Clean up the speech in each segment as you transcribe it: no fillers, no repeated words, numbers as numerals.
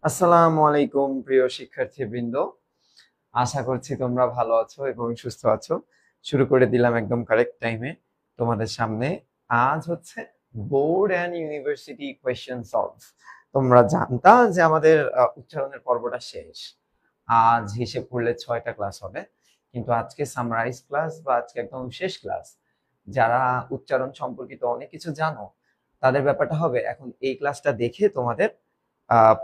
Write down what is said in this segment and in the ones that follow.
আসসালামু আলাইকুম প্রিয় শিক্ষার্থীবৃন্দ। আশা করছি তোমরা ভালো আছো এবং সুস্থ আছো। শুরু করে দিলাম একদম কারেক্ট টাইমে তোমাদের সামনে। আজ হচ্ছে board and university question solve. তোমরা জানতা যে আমাদের উচ্চারণের পর্বটা শেষ। আজ হিসেব করলে 6টা ক্লাস হবে, কিন্তু আজকে সামারাইজ ক্লাস বা আজকে একদম শেষ ক্লাস। যারা উচ্চারণ সম্পর্কিত অনেক কিছু জানো তাদের ব্যাপারটা হবে এখন এই ক্লাসটা দেখে তোমাদের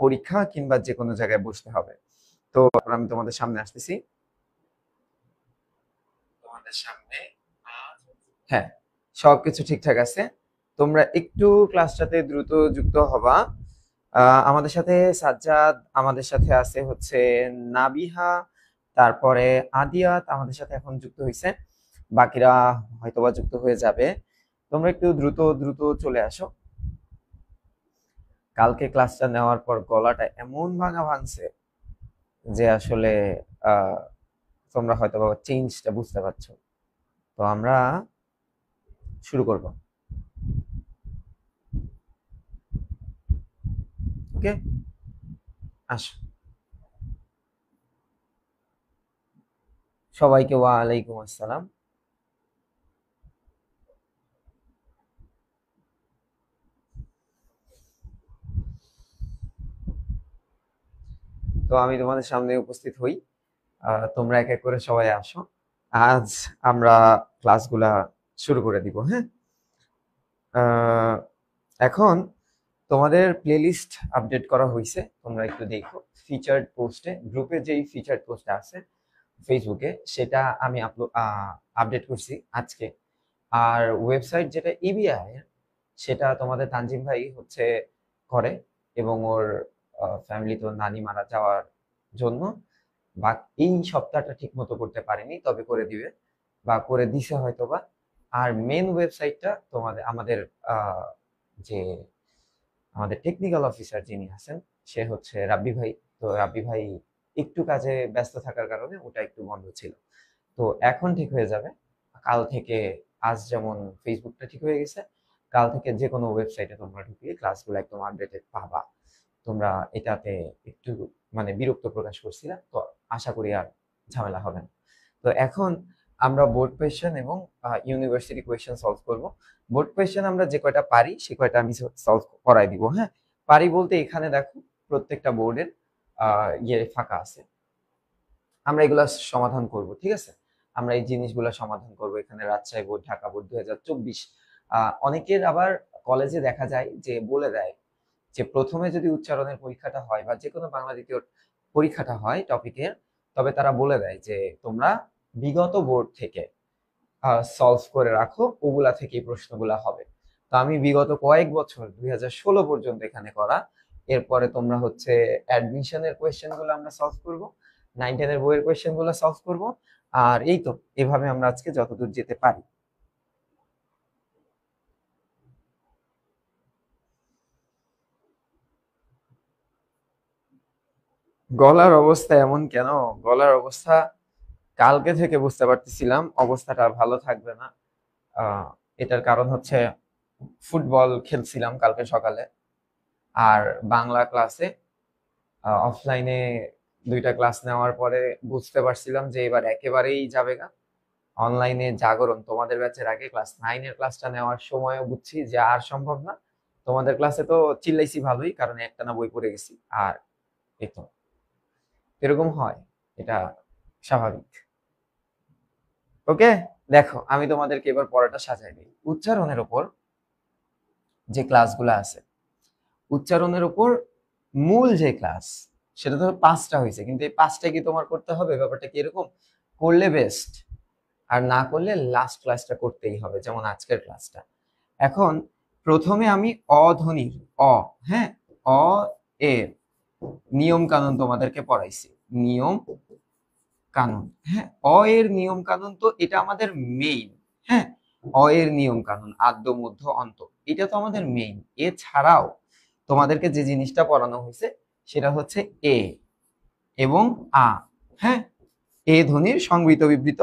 পরীক্ষা কিংবা যে কোনো জায়গায় বসতে হবে। তো আমি তোমাদের সামনে আসতেছি, তোমাদের সামনে। হ্যাঁ, সবকিছু ঠিকঠাক আছে। তোমরা একটু ক্লাসটাতে দ্রুত যুক্ত হবা। আমাদের সাথে সাজ্জাদ, আমাদের সাথে আছে হচ্ছে নাবিহা, তারপরে আদিয়াত আমাদের সাথে এখন যুক্ত হয়েছে। বাকিরা হয়তোবা যুক্ত হয়ে যাবে। তোমরা একটু দ্রুত দ্রুত চলে আসো। কালকে ক্লাসটা নেওয়ার পর গলাটা এমন ভাঙা ভাঙছে যে আসলে আহ তোমরা হয়তো চেঞ্জটা বুঝতে পারছো। তো আমরা শুরু করব। ওকে, আসো। সবাইকে ওয়ালাইকুম আসসালাম। তো আমি তোমাদের সামনে উপস্থিত হই। তোমরা এক এক করে সবাই আসো। আজ আমরা ক্লাসগুলা শুরু করে দিব। হ্যাঁ, আহ, এখন তোমাদের প্লেলিস্ট আপডেট করা হয়েছে, তোমরা একটু দেখো। ফিচার্ড পোস্টে, গ্রুপে যেই ফিচার্ড পোস্টটা আছে ফেসবুকে, সেটা আমি আপডেট করছি আজকে। আর ওয়েবসাইট যেটা ইবিআই, সেটা তোমাদের তানজিম ভাই হচ্ছে করে, এবং ওর ফ্যামিলি তো নানি মারা যাওয়ার জন্য বা এই সপ্তাহটা ঠিক মতো করতে পারেনি, তবে করে দিবে বা করে দিছে হয়তোবা। আর মেন ওয়েবসাইটটা তোমাদের আমাদের আহ, যে আমাদের টেকনিক্যাল অফিসার যিনি আছেন, সে হচ্ছে রাব্বি ভাই। তো রাব্বি ভাই একটু কাজে ব্যস্ত থাকার কারণে ওটা একটু বন্ধ ছিল। তো এখন ঠিক হয়ে যাবে। কাল থেকে, আজ যেমন ফেসবুকটা ঠিক হয়ে গেছে, কাল থেকে যে কোনো ওয়েবসাইটে তোমরা ঢুকিয়ে ক্লাসগুলো একদম আপডেটেড পাবা। তোমরা এটাতে একটু মানে বিরক্ত প্রকাশ করছিলা, তো আশা করি আর ঝামেলা হবে না। তো এখন আমরা বোর্ড কোয়েশ্চেন এবং ইউনিভার্সিটি কোয়েশ্চেন সলভ করব। বোর্ড কোয়েশ্চেন আমরা যে কয়টা পারি সে কয়টা আমি সলভ করাই দিব। হ্যাঁ, পারি বলতে এখানে দেখো প্রত্যেকটা বোর্ডের ইয়ে ফাঁকা আছে, আমরা এগুলা সমাধান করব। ঠিক আছে, আমরা এই জিনিসগুলো সমাধান করব। এখানে রাজশাহী বোর্ড, ঢাকা বোর্ড 2024। অনেকের আবার কলেজে দেখা যায় যে বলে দেয় যে প্রথমে যদি উচ্চারণের পরীক্ষাটা হয় বা যে কোনো বাংলা দ্বিতীয় পরীক্ষাটা হয় টপিকের, তবে তারা বলে দেয় যে তোমরা বিগত বোর্ড থেকে সলভ করে রাখো, ওগুলা থেকেই প্রশ্নগুলা হবে। তো আমি বিগত কয়েক বছর 2016 পর্যন্ত এখানে করা, এরপরে তোমরা হচ্ছে অ্যাডমিশনের কোয়েশ্চেন গুলো আমরা সলভ করব, 9-10 এর বইয়ের কোয়েশ্চেন গুলো সলভ করব। আর এই তো, এভাবে আমরা আজকে যতদূর যেতে পারি। গলার অবস্থা এমন কেন? গলার অবস্থা কালকে থেকে বুঝতে পারতেছিলাম অবস্থাটা ভালো থাকবে না। আহ এটার কারণ হচ্ছে ফুটবল খেলছিলাম কালকে সকালে, আর বাংলা ক্লাসে অফলাইনে 2টা ক্লাস নেওয়ার পরে বুঝতে পারছিলাম যে এবার একেবারেই যাবে না। অনলাইনে জাগরণ তোমাদের ব্যাচের আগে ক্লাস 9 এর ক্লাসটা নেওয়ার সময়ও বুঝছি যে আর সম্ভব না। তোমাদের ক্লাসে তো চিল্লাইছি ভালোই, কারণ একটানা বই পড়ে গেছি। আর এই তো, এরকম হয়, এটা স্বাভাবিক। ওকে, দেখো আমি তোমাদেরকে এবার পড়াটা সাজাই দিই। উচ্চারণের উপর যে ক্লাসগুলো আছে, উচ্চারণের উপর মূল যে ক্লাস, সেটা তো 5টা হয়েছে, কিন্তু এই 5টা কি তোমার করতে হবে? ব্যাপারটা কি এরকম? করলে বেস্ট, আর না করলে লাস্ট ক্লাসটা করতেই হবে, যেমন আজকের ক্লাসটা। এখন প্রথমে আমি অধ্বনির অ, হ্যাঁ, অ এর নিয়ম কানুন তোমাদেরকে পড়াইছি। নিয়ম কানুন, হ্যাঁ, অ এর নিয়ম কানুন তো এটা আমাদের মেইন। হ্যাঁ, অ এর নিয়ম কানুন আদ্য মধ্য অন্ত, এটা তো আমাদের মেইন। এছাড়াও তোমাদেরকে যে জিনিসটা পড়ানো হয়েছে সেটা হচ্ছে এ এবং আ। হ্যাঁ, এ ধ্বনির সংবৃত বিবৃত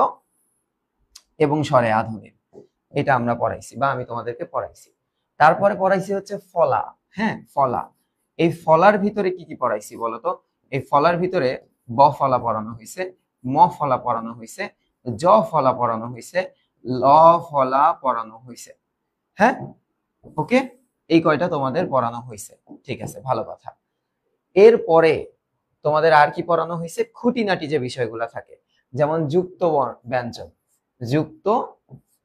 এবং স্বরে আ ধ্বনির, এটা আমরা পড়াইছি বা আমি তোমাদেরকে পড়াইছি। তারপরে পড়াইছি হচ্ছে ফলা। হ্যাঁ, ফলা, এই ফলার ভিতরে কি কি পড়াইছি বলতো? এই ফলার ভিতরে ব ফলা পড়ানো হয়েছে, ম ফলা পড়ানো হয়েছে, জ ফলা পড়ানো হয়েছে, ল ফলা পড়ানো হয়েছে। হ্যাঁ, ওকে, এই কয়টা তোমাদের পড়ানো হয়েছে। ঠিক আছে, ভালো কথা। এরপরে তোমাদের আর কি পড়ানো হয়েছে? খুঁটিনাটি যে বিষয়গুলো থাকে, যেমন যুক্ত ব্যঞ্জন, যুক্ত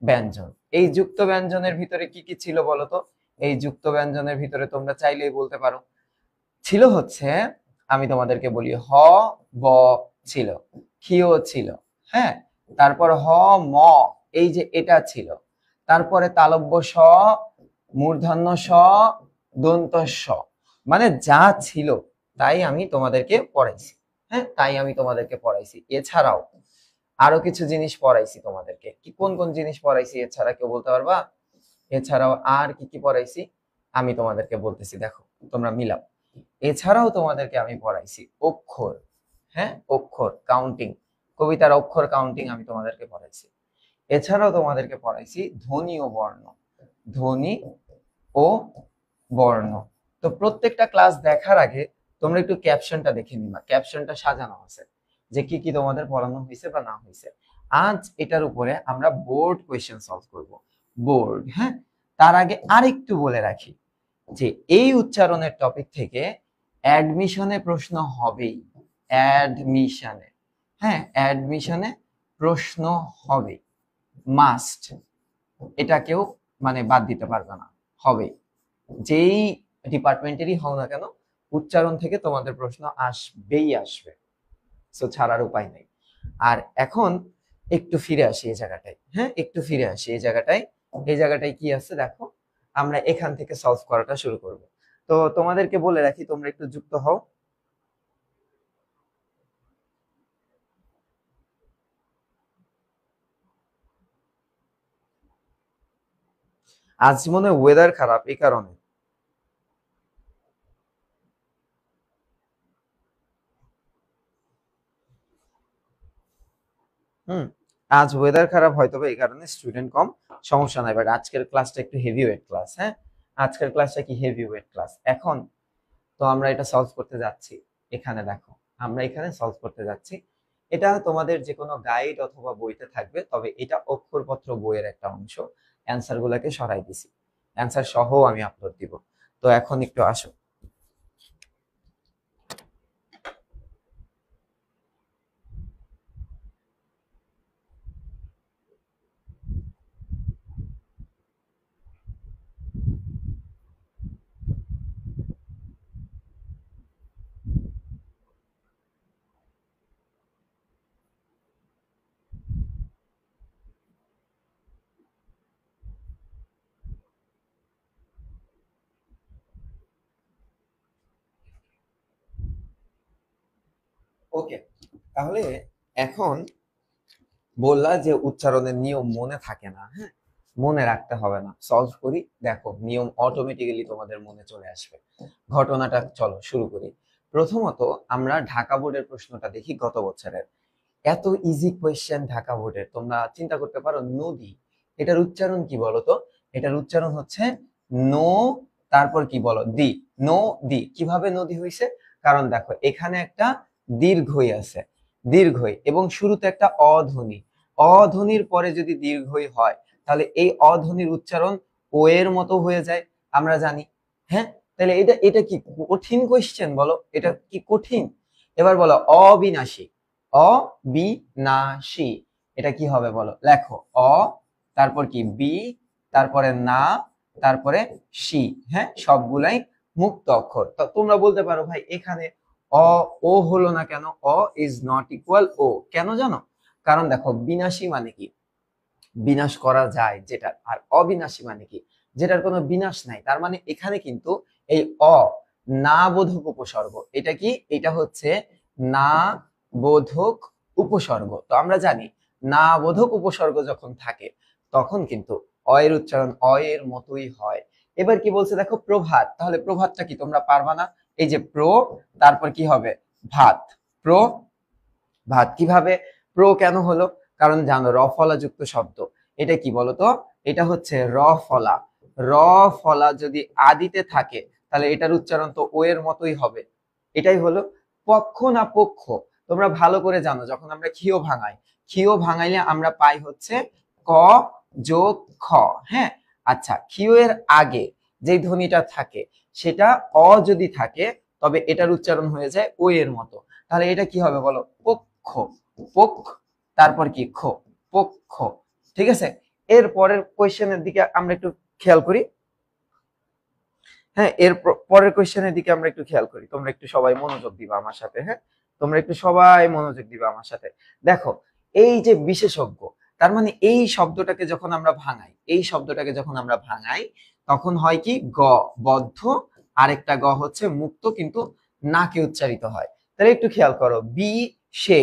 ব্যঞ্জন। এই যুক্ত ব্যঞ্জনের ভিতরে কি কি ছিল বলতো? এই যুক্ত ব্যঞ্জনের ভিতরে তোমরা চাইলেই বলতে পারো, ছিল হচ্ছে, আমি তোমাদেরকে বলি, হ ব ছিল, ক্ষিয় ছিল, হ্যাঁ, তারপর হ ম, এই যে এটা ছিল, তারপরে তালব্য স, মূর্ধন্য স, দন্ত স, মানে যা ছিল তাই আমি তোমাদেরকে পড়াইছি। হ্যাঁ, তাই আমি তোমাদেরকে পড়াইছি। এছাড়াও আরো কিছু জিনিস পড়াইছি তোমাদেরকে। কি কোন কোন জিনিস পড়াইছি এছাড়া কেউ বলতে পারবা? এছাড়াও আর কি কি পড়াইছি আমি তোমাদেরকে বলতেছি, দেখো তোমরা মিলাও। এছাড়াও তোমাদেরকে আমি পড়াইছি অক্ষর, হ্যাঁ, অক্ষর কাউন্টিং, কবিতার অক্ষর কাউন্টিং আমি তোমাদেরকে পড়াইছি। এছাড়াও তোমাদেরকে পড়াইছি ধ্বনি ও বর্ণ, ধ্বনি ও বর্ণ। তো প্রত্যেকটা ক্লাস দেখার আগে তোমরা একটু ক্যাপশনটা দেখে নিবা, ক্যাপশনটা সাজানো আছে যে কি কি তোমাদের পড়ানো হয়েছে বা না হয়েছে। আজ এটার উপরে আমরা বোর্ড কোয়েশ্চেন সলভ করব, বোর্ড। হ্যাঁ, তার আগে আরেকটু বলে রাখি যে এই উচ্চারণের টপিক থেকে অ্যাডমিশনে প্রশ্ন হবেই, অ্যাডমিশনে, হ্যাঁ, অ্যাডমিশনে প্রশ্ন হবে, মাস্ট, এটা কেউ মানে বাদ দিতে পারবে না, হবে। যেই ডিপার্টমেন্টেরই হও না কেন, উচ্চারণ থেকে তোমাদের প্রশ্ন আসবেই আসবে, সো ছাড়ার উপায় নেই। আর এখন একটু ফিরে আসি এই জায়গাটায়, হ্যাঁ, একটু ফিরে আসি এই জায়গাটায়। এই জায়গাটায় কি আছে দেখো, আমরা এখান থেকে সলভ করাটা শুরু করব। তো তোমাদেরকে বলে রাখি, তোমরা একটু যুক্ত হও। আজ মনে হয় ওয়েদার খারাপ, এই কারণে। হুম, আজ ওয়েদার খারাপ, হয়তো এই কারণে স্টুডেন্ট কম, সমস্যা নাই। বাট আজকের ক্লাসটা একটু হেভি ওয়েট ক্লাস, হ্যাঁ, আজকের ক্লাসটা কি হেভি ওয়েট ক্লাস। এখন তো আমরা এটা সলভ করতে যাচ্ছি। এখানে দেখো, আমরা এখানে সলভ করতে যাচ্ছি। এটা তোমাদের যে কোনো গাইড অথবা বইতে থাকবে, তবে এটা অক্ষরপত্র বইয়ের একটা অংশ। অ্যান্সার গুলাকে সরাই দিছি, অ্যান্সার সহ আমি আপলোড দিব। তো এখন একটু আসো। ওকে, তাহলে এখন বললা যে উচ্চারণের নিয়ম মনে থাকে না, হ্যাঁ, মনে রাখতে হবে না, সলভ করি। দেখো নিয়ম অটোমেটিক্যালি তোমাদের মনে চলে আসবে। ঘটনাটা চলো শুরু করি। প্রথমত আমরা ঢাকা বোর্ডের প্রশ্নটা দেখি গত বছরের। এত ইজি কোয়েশ্চেন ঢাকা বোর্ডের, তোমরা চিন্তা করতে পারো নদী, এটার উচ্চারণ কি বলো তো? এটার উচ্চারণ হচ্ছে নো, তারপর কি বলো, দি, নো দি। কিভাবে নদী হইছে? কারণ দেখো এখানে একটা দীর্ঘই আছে, দীর্ঘই, এবং শুরুতে একটা অধ্বনি। অধ্বনির পরে যদি দীর্ঘই হয়, তাহলে এই অধ্বনির উচ্চারণ ও এর মতো হয়ে যায়, আমরা জানি। হ্যাঁ, তাহলে এটা এটা কি কঠিন কোয়েশ্চেন বলো? এটা কি কঠিন? এবার বলো অবিনাশী, অবিনাশী, এটা কি হবে বলো? লেখো অ, তারপর কি বি, তারপরে না, তারপরে সি। হ্যাঁ, সবগুলাই মুক্ত অক্ষর। তো তোমরা বলতে পারো ভাই এখানে অ, ও হলো না কেন? অ ইজ নট ইকুয়াল ও, কেন জানো? কারণ দেখো বিনাশী মানে কি? বিনাশ করা যায় যেটা, আর অবিনাশী মানে কি? যেটার কোনো বিনাশ নাই। তার মানে এখানে কিন্তু এই অ, না বোধক উপসর্গ, এটা কি? এটা হচ্ছে না বোধক উপসর্গ। তো আমরা জানি না বোধক উপসর্গ যখন থাকে তখন কিন্তু অ এর উচ্চারণ অ এর মতোই হয়। এবার কি বলছে দেখো, প্রভাত। তাহলে প্রভাতটা কি তোমরা পারবা না? এই যে প্রো, তারপর কি হবে? ভাত, প্রো ভাত। কিভাবে প্রো কেন হলো? কারণ জানো র ফলা যুক্ত শব্দ, এটা কি বলতো? এটা হচ্ছে র ফলা। র ফলা যদি আদিতে থাকে তাহলে এটার উচ্চারণ তো ও এর মতোই হবে। এটাই হলো পক্ষ না পক্ষ। তোমরা ভালো করে জানো, যখন আমরা ক্ষীয় ভাঙাই, ক্ষীয় ভাঙাইলে আমরা পাই হচ্ছে ক যোগ খ। হ্যাঁ, আচ্ছা, ক্ষীয় এর আগে যে ধ্বনিটা থাকে সেটা অ যদি থাকে তবে এটার উচ্চারণ হয়ে যায় ও এর মতো। তাহলে এটা কি হবে বলো? পক্ষ, পক্ষ, তারপর কি খ, পক্ষ। ঠিক আছে, এর পরের কোয়েশ্চেনের দিকে আমরা একটু খেয়াল করি। হ্যাঁ, এর পরের কোয়েশ্চেনের দিকে আমরা একটু খেয়াল করি। তোমরা একটু সবাই মনোযোগ দিবা আমার সাথে। হ্যাঁ, তোমরা একটু সবাই মনোযোগ দিবা আমার সাথে। দেখো, এই যে বিশেষজ্ঞ, তার মানে এই শব্দটাকে যখন আমরা ভাঙাই, এই শব্দটাকে যখন আমরা ভাঙাই তখন হয় কি গ বদ্ধ, আরেকটা গ হচ্ছে মুক্ত, কিন্তু নাকে উচ্চারিত হয়। তাহলে একটু খেয়াল করো, বি সে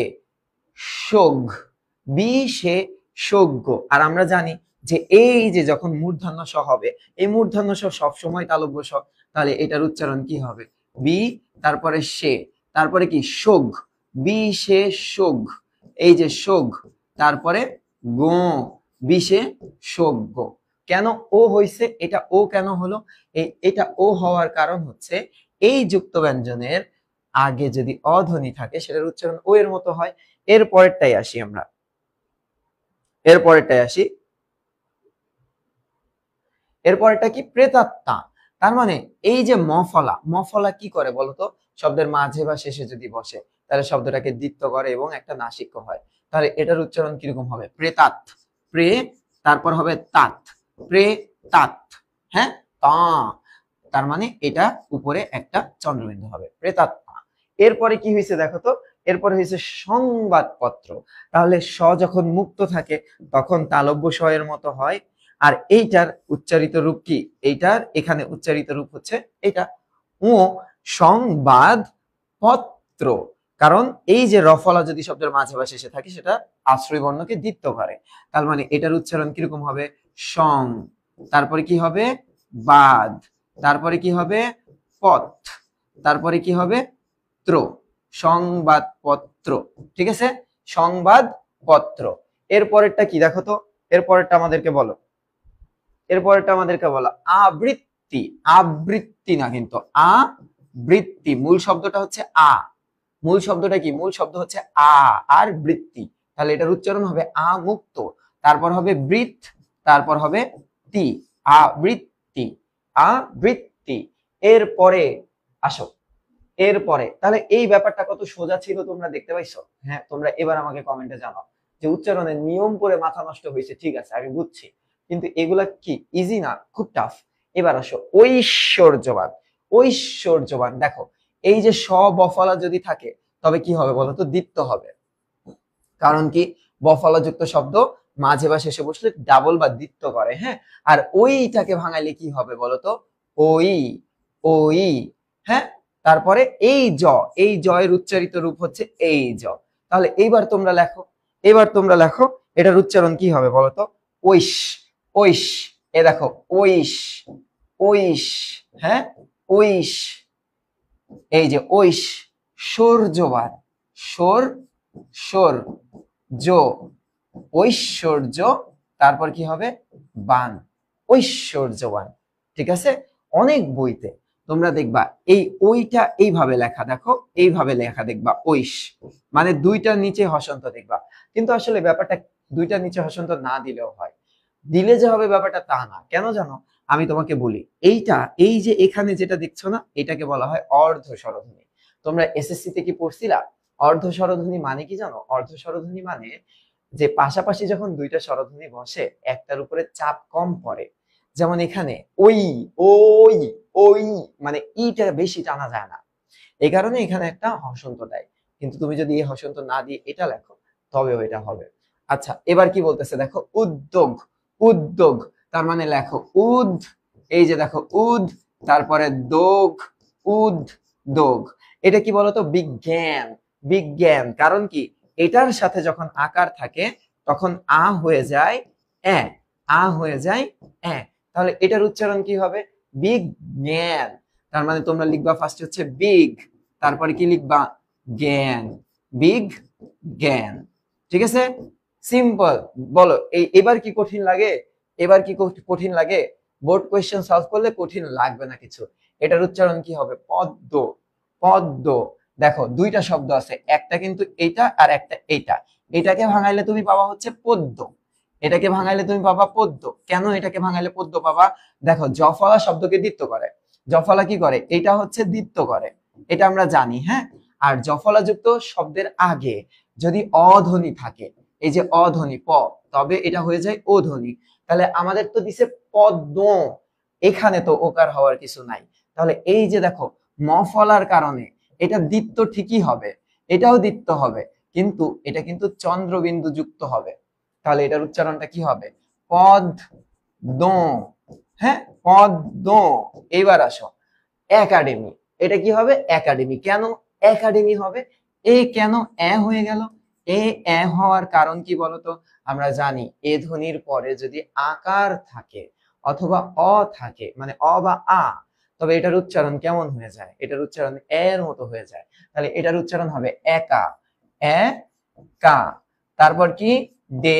সোগ, বি সে সজ্ঞ। আর আমরা জানি যে এই যে যখন মূর্ধন্য স হবে, এই মূর্ধন্য স সবসময় তালব্য স, তাহলে এটার উচ্চারণ কি হবে? বি, তারপরে সে, তারপরে কি সোগ, বি সে সোগ, এই যে সোগ, তারপরে গো, বিশে সোগ্য। কেন ও হইছে? এটা ও কেন হলো? এটা ও হওয়ার কারণ হচ্ছে এই যুক্ত ব্যঞ্জনের আগে যদি অধ্বনি থাকে সেটার উচ্চারণ ও এর মতো হয়। এর পরেরটাই আসি আমরা, এর পরেরটাই আসি। এরপরটা কি? প্রেতাত্মা। তার মানে এই যে মফলা, মফলা কি করে বলতো? শব্দের মাঝে বা শেষে যদি বসে তাহলে শব্দটাকে দ্বিত্ব করে এবং একটা নাসিক্য হয়। তাহলে এটার উচ্চারণ কিরকম হবে? প্রেতাত, প্রে, তারপর হবে তাত, প্রে তাত। হ্যাঁ, তা, তার মানে এটা উপরে একটা চন্দ্রবিন্দু হবে, প্রেতাত্মা। এরপরে কি হয়েছে দেখো তো? এরপরে হয়েছে সংবাদপত্র। তাহলে স যখন মুক্ত থাকে তখন তালব্য স এর মতো হয়। আর এইটার উচ্চারিত রূপ কি? এইটার এখানে উচ্চারিত রূপ হচ্ছে এটা ও সংবাদ পত্র। কারণ এই যে রফলা যদি শব্দের মাঝে বা শেষে থাকে সেটা আশ্রয় বর্ণকে দ্বিত্ব করে। তার মানে এটার উচ্চারণ কিরকম হবে? সং, তারপরে কি হবে? বাদ, তারপরে কি হবে? পথ, তারপরে কি হবে? ত্র, সংবাদপত্র। ঠিক আছে, সংবাদপত্র। এর পরেরটা কি দেখো তো? এর পরেরটা আমাদেরকে বলো, এরপরটা আমাদেরকে বলা আবৃত্তি। আবৃত্তি না কিন্তু, আবৃত্তি। মূল শব্দটা হচ্ছে আ, মূল শব্দটা কি? মূল শব্দ হচ্ছে আ আর বৃত্তি। তাহলে এটার উচ্চারণ হবে আ মুক্ত, তারপর হবে বৃত, তারপর হবে তি, আবৃত্তি, আবৃত্তি। এরপরে আসো, এরপরে তাহলে এই ব্যাপারটা কত সোজা ছিল তোমরা দেখতে পাইছো? হ্যাঁ, তোমরা এবার আমাকে কমেন্টে জানাও যে উচ্চারণের নিয়ম পড়ে মাথা নষ্ট হয়েছে, ঠিক আছে আমি বুঝছি, কিন্তু এগুলা কি ইজি না, খুব টাফ। এবার আসো ঐশ্বর্যবান। ঐশ্বর্যবান, দেখো এই যে স বফলা যদি থাকে তবে কি হবে বলতো? দ্বিত্ব হবে। কারণ কি? বফলা যুক্ত শব্দ মাঝে বা শেষে বসলে ডাবল বা দ্বিত্ব করে। হ্যাঁ, আর ওইটাকে ভাঙাইলে কি হবে বলতো? ওই, ওই। হ্যাঁ, তারপরে এই জ, এই জয়ের উচ্চারিত রূপ হচ্ছে এই জ। তাহলে এইবার তোমরা লেখো, এবার তোমরা লেখো এটার উচ্চারণ কি হবে বলতো? ঐশ, ঐশ। এ দেখো ঐশ, ঐশ। হ্যাঁ, ঐশ, এই যে ঐশ, সৌর্যবান, সৌর, সৌর, যো, ঐশ্বর্য, তারপর কি হবে? বান, ঐশ্বর্যবান। ঠিক আছে, অনেক বইতে তোমরা দেখবা এই ওইটা এইভাবে লেখা, দেখো এইভাবে লেখা দেখবা ঐশ, মানে দুইটার নিচে হসন্ত দেখবা। কিন্তু আসলে ব্যাপারটা দুইটার নিচে হসন্ত না দিলেও হয়, দিলে যে হবে ব্যাপারটা তা না। কেন জানো? আমি তোমাকে বলি, এইটা এই যে এখানে যেটা দেখছো না, এটাকে বলা হয় অর্ধ স্বরধ্বনি। তোমরা এসএসসি তে কি পড়ছিলা? অর্ধ স্বরধ্বনি মানে কি জানো? অর্ধ স্বরধ্বনি মানে যে পাশাপাশি যখন দুইটা স্বরধ্বনি বসে একটার উপরে চাপ কম পড়ে। যেমন এখানে ওই, ওই, ওই, মানে ইটা বেশি টানা যায় না, এই কারণে এখানে একটা হসন্ত দেয়। কিন্তু তুমি যদি এই হসন্ত না দিয়ে এটা লেখো তবেও এটা হবে। আচ্ছা, এবার কি বলতেছে দেখো? উদ্যোগ, উদ্যোগ, তার মানে লেখো উদ, এই যে দেখো উদ, তারপরে দোগ, উদ দোগ। এটা কি বলতো? বিজ্ঞান, বিজ্ঞান। কারণ কি? এটার সাথে যখন আকার থাকে তখন আ হয়ে যায় এ, আ হয়ে যায় এ। তাহলে এটার উচ্চারণ কি হবে? বিজ্ঞান। তার মানে তোমরা লিখবা ফার্স্ট হচ্ছে বিগ, তারপরে কি লিখবা? জ্ঞান, বিগ জ্ঞান। ঠিক আছে, সিম্পল। বলো এবার কি কঠিন লাগে? এবার কি কঠিন লাগে? বোর্ড কোয়েশ্চেন সলভ করলে কঠিন লাগবে না কিছু। এটার উচ্চারণ কি হবে? পদ্ম। পদ্ম। দেখো দুইটা শব্দ আছে, একটা কিন্তু এইটা আর একটা এইটা। এটাকে ভাঙাইলে তুমি পাবা হচ্ছে পদ্য, এটাকে ভাঙাইলে তুমি পাবা পদ্য। কেন এটাকে ভাঙাইলে পদ্য পাবা? দেখো জফলা শব্দকে দ্বিত্ব করে। জফলা কি করে? এটা হচ্ছে দ্বিত্ব করে, এটা আমরা জানি, হ্যাঁ। আর জফলা যুক্ত শব্দের আগে যদি অধ্বনি থাকে, এই যে অধ্বনি প, তবে এটা হয়ে যায় ও ধ্বনি। তাহলে আমাদের তো দিছে পদ্ম, এখানে তো ওকার হওয়ার কিছু নাই। তাহলে এই যে দেখো মফলার কারণে এটা দ্বিত্ব ঠিকই হবে, এটাও দ্বিত্ব হবে, কিন্তু এটা কিন্তু চন্দ্রবিন্দু যুক্ত হবে। তাহলে এটার উচ্চারণটা কি হবে? পদ দো। হ্যাঁ, পদ দো। এইবার আসো একাডেমি। এটা কি হবে? একাডেমি। কেন একাডেমি হবে? এ কেন এ হয়ে গেল? এ হওয়ার কারণ কি বলতো? আমরা জানি এ ধ্বনির পরে যদি আকার থাকে অথবা অ থাকে, মানে অ বা আ, তবে এটার উচ্চারণ কেমন হয়ে যায়? এটার উচ্চারণ এর মতো হয়ে যায়। তাহলে এটার উচ্চারণ হবে একা, এ কা, তারপর কি ডে,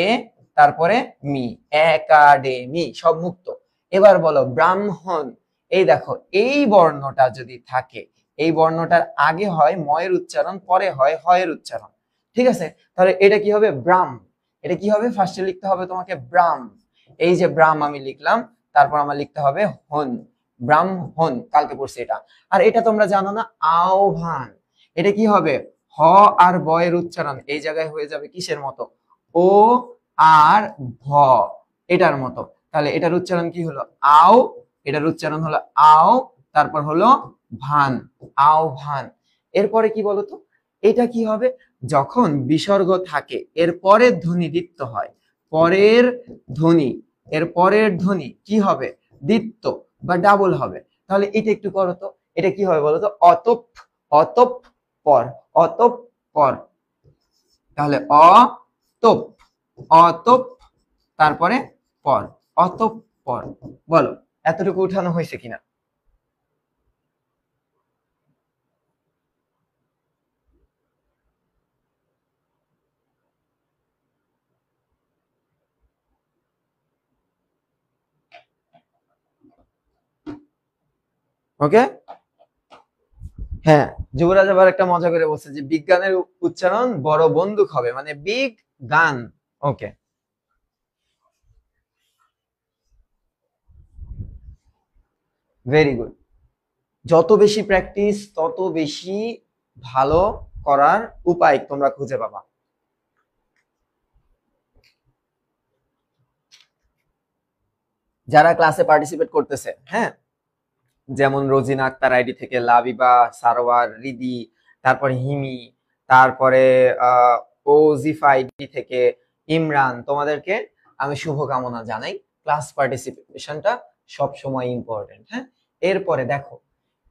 তারপরে মি, একাডেমি, সব মুক্ত। এবার বলো ব্রাহ্মণ। এই দেখো এই বর্ণটা যদি থাকে, এই বর্ণটার আগে হয় ময়ের উচ্চারণ, পরে হয় হয়ের উচ্চারণ, ঠিক আছে? তাহলে এটা কি হবে? ব্রাহ্ম। এটা কি হবে? ফার্স্টে লিখতে হবে তোমাকে ব্রাহ্ম। এই যে ব্রাহ্ম আমি লিখলাম, তারপর আমার লিখতে হবে হন, ব্রাহ্মণ, কালকে পড়ছি এটা। আর এটা তোমরা জানো না, আহ্বান। এটা কি হবে? হ আর বয়ের উচ্চারণ এই জায়গায় হয়ে যাবে কিসের মতো? ও আর ভ, এটার মতো। তাহলে এটার উচ্চারণ কি হলো? আও। এটার উচ্চারণ হলো আও, তারপর হলো ভান, আহ্বান। এরপরে কি বলতো? এটা কি হবে? যখন বিসর্গ থাকে এর পরের ধ্বনি দ্বিত্ব হয়, পরের ধ্বনি, এর পরের ধ্বনি কি হবে? দ্বিত্ব বা ডাবল হবে। তাহলে এটা একটু করো তো, এটা কি হবে বলতো? অতপ, অতপ পর, অতপ পর। তাহলে অতপ, অতপ, তারপরে পর, অতপ পর। বলো এতটুকু উঠানো হয়েছে কিনা? ওকে। হ্যাঁ, যুবরাজ আবার একটা মজা করে বলছে যে বিজ্ঞানের উচ্চারণ বড় বন্দুক হবে, মানে বিগ গান। ওকে, ভেরি গুড। যত বেশি প্র্যাকটিস তত বেশি ভালো করার উপায় তোমরা খুঁজে পাবা। যারা ক্লাসে পার্টিসিপেট করতেছে, হ্যাঁ, যেমন রোজিনা আক্তার আইডি থেকে লাবিবা, সারোয়ার, রিদি, তারপরে হিমি, তারপরে ওজিফা আইডি থেকে ইমরান, তোমাদেরকে আমি শুভকামনা জানাই। ক্লাস পার্টিসিপেশনটা সব সময় ইম্পর্টেন্ট, হ্যাঁ। এরপরে দেখো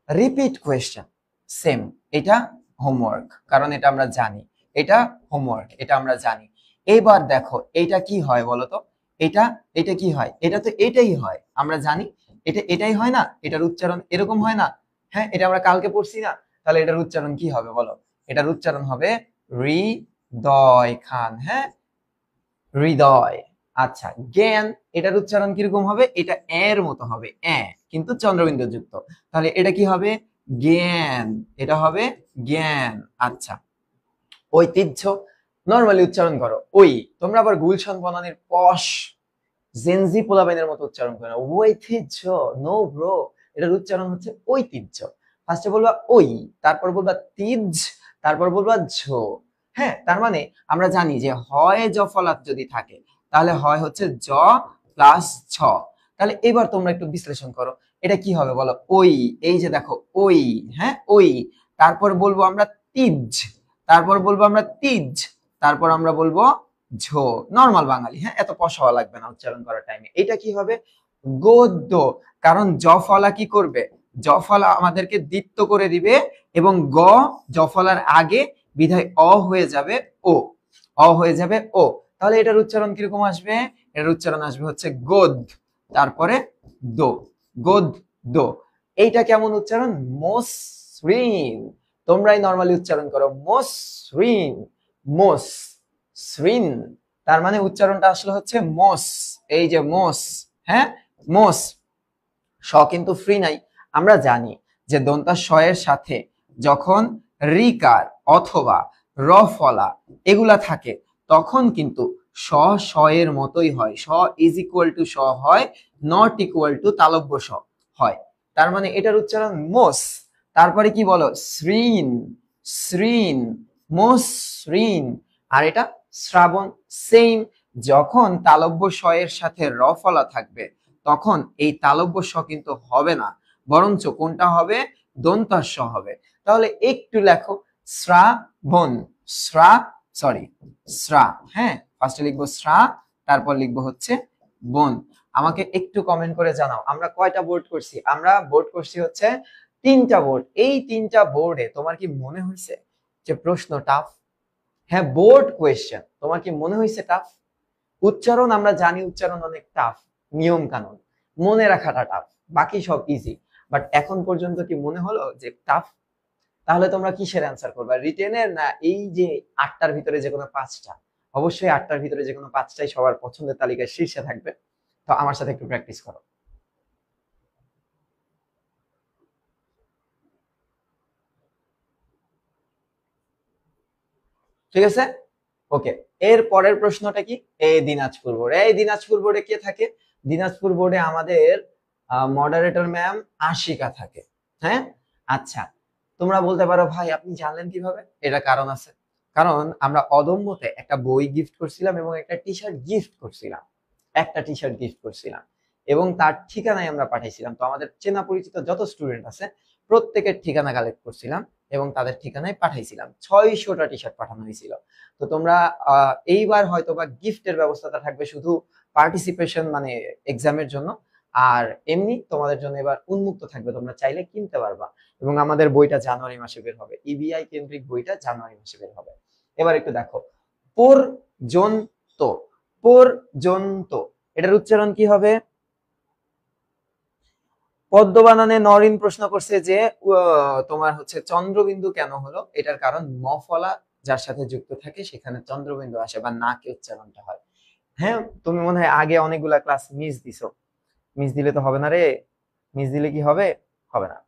রিপিট কোয়েশ্চেন, সেম, এটা হোমওয়ার্ক, কারণ এটা আমরা জানি, এটা হোমওয়ার্ক, এটা আমরা জানি। এইবার দেখো এটা কি হয় বলতো? এটা, এটা কি হয়? এটা তো এটাই হয়, আমরা জানি এটা এটাই হয় না? এটার উচ্চারণ এরকম হয় না? হ্যাঁ, এটা আমরা কালকে পড়ছি না? তাহলে এটার উচ্চারণ কি হবে বলো? এটার উচ্চারণ হবে হৃদয় খান, হ্যাঁ, হৃদয়। আচ্ছা, জ্ঞান, এটার উচ্চারণ কিরকম হবে? এটা এর মতো হবে, এ, কিন্তু চন্দ্রবিন্দু যুক্ত। তাহলে এটা কি হবে? জ্ঞান, এটা হবে জ্ঞান। আচ্ছা, ঐতিহ্য, নরমালি উচ্চারণ করো ওই। তোমরা আবার গুলশান বনানীর পশ জেনজি পোলাপাইনের মতো উচ্চারণ করে না, ঐতিহ্য। নো ব্রো, এটার উচ্চারণ হচ্ছে ঐতিহ্য। ফার্স্টে বলবা ওই, তারপর বলবা তিজ, তারপর বলবা ঝো। হ্যাঁ, তার মানে আমরা জানি যে হয় জফলাত যদি থাকে তাহলে হয় হচ্ছে জ প্লাস ছ। তাহলে এবার তোমরা একটু বিশ্লেষণ করো, এটা কি হবে বলো? ওই, এই যে দেখো ওই, হ্যাঁ ওই, তারপর বলবো আমরা তিজ, তারপর বলবো আমরা তিজ, তারপর আমরা বলবো ঝো। নরমাল বাঙালি, হ্যাঁ, এত পশা হওয়া লাগবে না উচ্চারণ করার টাইমে। এটা কি হবে? গদ্য। কারণ জফলা কি করবে? জফলা আমাদেরকে দ্বিত্ব করে দিবে, এবং গ জফলার আগে, বিধায় অ হয়ে যাবে ও, অ হয়ে যাবে ও। তাহলে এটার উচ্চারণ কিরকম আসবে? এটার উচ্চারণ আসবে হচ্ছে গোদ, তারপরে দো, গোদ দো। এইটা কেমন উচ্চারণ? মসৃণ। তোমরাই নরমালি উচ্চারণ করো মসৃণ, মোস, শ্রিন। তার মানে উচ্চারণটা আসলে হচ্ছে মোস, এই যে মোস, হ্যাঁ মোস। স কিন্তু ফ্রি নাই, আমরা জানি যে দন্তাস এর সাথে যখন রিকার অথবা র ফলা এগুলা থাকে তখন কিন্তু স স এর মতোই হয়, স ইজ ইকুয়াল টু স হয়, নট ইকুয়াল টু তালব্য স হয়। তার মানে এটার উচ্চারণ মোস। তারপরে কি বলো, শ্রীন, শ্রীন, মসৃণ। আর এটা শ্রাবণ, সেম। যখন তালব্য স এর সাথে র ফলা থাকবে তখন এই তালব্য স কিন্তু হবে না, বরঞ্চ কোনটা হবে, দন্তাস স হবে। তাহলে একটু লেখো, শ্রাবণ, শ্রা, সরি শ্রা, হ্যাঁ ফার্স্টে লিখবো শ্রা, তারপর লিখবো হচ্ছে বন। আমাকে একটু কমেন্ট করে জানাও আমরা কয়টা বোর্ড করছি। আমরা বোর্ড করছি হচ্ছে 3টা বোর্ড। এই 3টা বোর্ডে তোমার কি মনে হয়েছে যে প্রশ্ন টাফ? হ্যাঁ, বোর্ড কোয়েশ্চেন, তোমার কি মনে হয়েছে টাফ? উচ্চারণ আমরা জানি উচ্চারণ অনেক টাফ, নিয়ম কানুন মনে রাখাটা টাফ, বাকি সব ইজি। বাট এখন পর্যন্ত কি মনে হলো যে টাফ? তাহলে তোমরা কিসের অ্যান্সার করবা, রিটেনের না এই যে 8টার ভিতরে যে কোনো 5টা? অবশ্যই 8টার ভিতরে যে কোনো 5টাই সবার পছন্দের তালিকায় শীর্ষে থাকবে। তো আমার সাথে একটু প্র্যাকটিস করো। ঠিক আছে, ওকে। এর পরের প্রশ্নটা কি, এই দিনাজপুর বোর্ডে, এই দিনাজপুর বোর্ডে কে থাকে? দিনাজপুর বোর্ডে আমাদের মডারেটর ম্যাম আশিকা থাকে। হ্যাঁ, আচ্ছা, তোমরা বলতে পারো ভাই আপনি জানলেন কিভাবে? এটা কারণ আছে, কারণ আমরা অদম্যতে একটা বই গিফট করছিলাম এবং একটা টি শার্ট গিফট করছিলাম, একটা টি শার্ট গিফট করছিলাম এবং তার ঠিকানায় আমরা পাঠাইছিলাম। তো আমাদের চেনা পরিচিত যত স্টুডেন্ট আছে প্রত্যেকের ঠিকানা কালেক্ট করছিলাম এবং তাদের ঠিকানায় পাঠাইছিলাম। 600টা টি শার্ট পাঠানো হয়েছিল। তো তোমরা এইবার হয়তো বা গিফটের ব্যবস্থাটা থাকবে শুধু পার্টিসিপেশন মানে এক্সামের জন্য, আর এমনি তোমাদের জন্য এবার উন্মুক্ত থাকবে, তোমরা চাইলে কিনতে পারবা। এবং আমাদের বইটা জানুয়ারি মাসে বের হবে, ইবিআই কেন্দ্রিক বইটা জানুয়ারি মাসে বের হবে। এবার একটু দেখো, পর্যন্ত, পর্যন্ত এটার উচ্চারণ কি হবে? পদ্ম বানানে নরিন প্রশ্ন করছে যে তোমার হচ্ছে চন্দ্রবিন্দু কেন হলো? এটার কারণ মফলা যার সাথে যুক্ত থাকে সেখানে চন্দ্রবিন্দু আসে বা নাকে উচ্চারণটা হয়। হ্যাঁ, তুমি মনে হয় আগে অনেকগুলা ক্লাস মিস দিছো। মিস দিলে তো হবে না রে, মিস দিলে কি হবে? হবে না।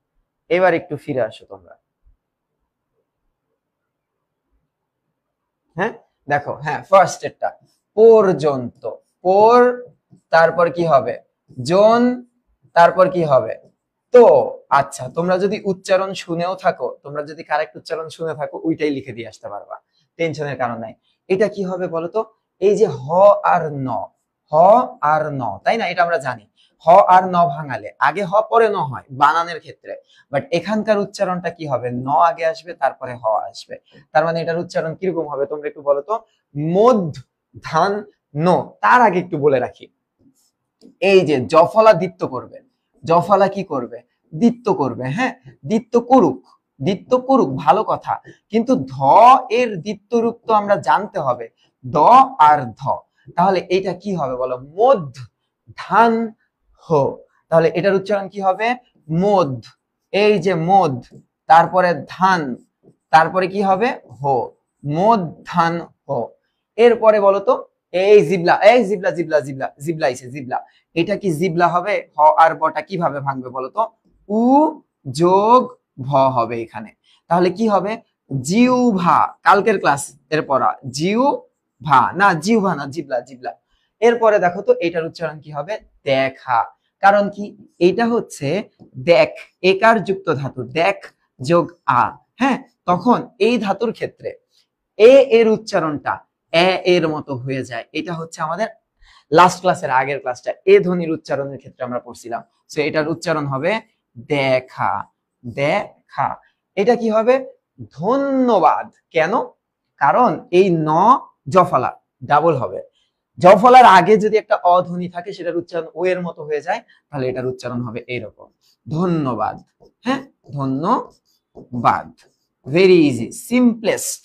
এবার একটু ফিরে আসো তোমরা। হ্যাঁ দেখো, হ্যাঁ ফার্স্ট এটা পর্যন্ত, পর, তারপর কি হবে, জন, তারপর কি হবে, তো। আচ্ছা, তোমরা যদি উচ্চারণ শুনেও থাকো, তোমরা যদি কারেক্ট উচ্চারণ শুনে থাকো ওইটাই লিখে দিয়ে আসতে পারবা, টেনশনের কারণ নাই। এটা কি হবে বলতো, এই যে হ আর ন, হ আর ন, তাই না? এটা আমরা জানি হ আর ন ভাঙালে আগে হ পরে ন হয় বানানের ক্ষেত্রে, বাট এখানকার উচ্চারণটা কি হবে, ন আগে আসবে তারপরে হ আসবে। তার মানে এটার উচ্চারণ কিরকম হবে তোমরা একটু বলো তো, মধ্য ধান ন। তার আগে একটু বলে রাখি, এই যে জফলা দ্বিত্ব করবে, জফলা কি করবে, দ্বিত্ব করবে। হ্যাঁ, দ্বিত্ব করুক, দ্বিত্ব করুক ভালো কথা, কিন্তু ধ এর দ্বিত্ব রূপ তো আমরা জানতে হবে, দ আর ধ। তাহলে এটা কি হবে বলো, মধ্য ধান হো। তাহলে এটার উচ্চারণ কি হবে, মধ্য, এই যে মধ্য, তারপরে ধান, তারপরে কি হবে, হো, মধ্য ধান হো। এরপরে বলো তো, এই জিবলা, এই জিবলা, জিবলা, জিবলা, জিবলা আইছে, জিবলা। এটা কি জিবলা হবে? হ আর বটা কিভাবে ভাঙবে বলতো, উ যোগ ভ হবে এখানে। তাহলে কি হবে, জিউভা, কালকের ক্লাস এর পড়া, জিউভা না, জিউভা না, জিবলা, জিবলা। এরপরে দেখো তো এটার উচ্চারণ কি হবে, দেখা। কারণ কি, এটা হচ্ছে দেখ, একার যুক্ত ধাতু, দেখ যোগ আ। হ্যাঁ, তখন এই ধাতুর ক্ষেত্রে এ এর উচ্চারণটা এ এর মতো হয়ে যায়। এটা হচ্ছে আমাদের লাস্ট ক্লাসের আগের ক্লাসটা এ ধ্বনির উচ্চারণের ক্ষেত্রে আমরা পড়ছিলাম। সো এটার উচ্চারণ হবে দেখা, দেখা। এটা কি হবে, ধন্যবাদ। কেন? কারণ এই ন জফলা ডাবল হবে, জফলার আগে যদি একটা অধ্বনি থাকে সেটার উচ্চারণ ও এর মতো হয়ে যায়, তাহলে এটার উচ্চারণ হবে এইরকম, ধন্যবাদ। হ্যাঁ, ধন্যবাদ, ভেরি ইজি, সিম্পলেস্ট।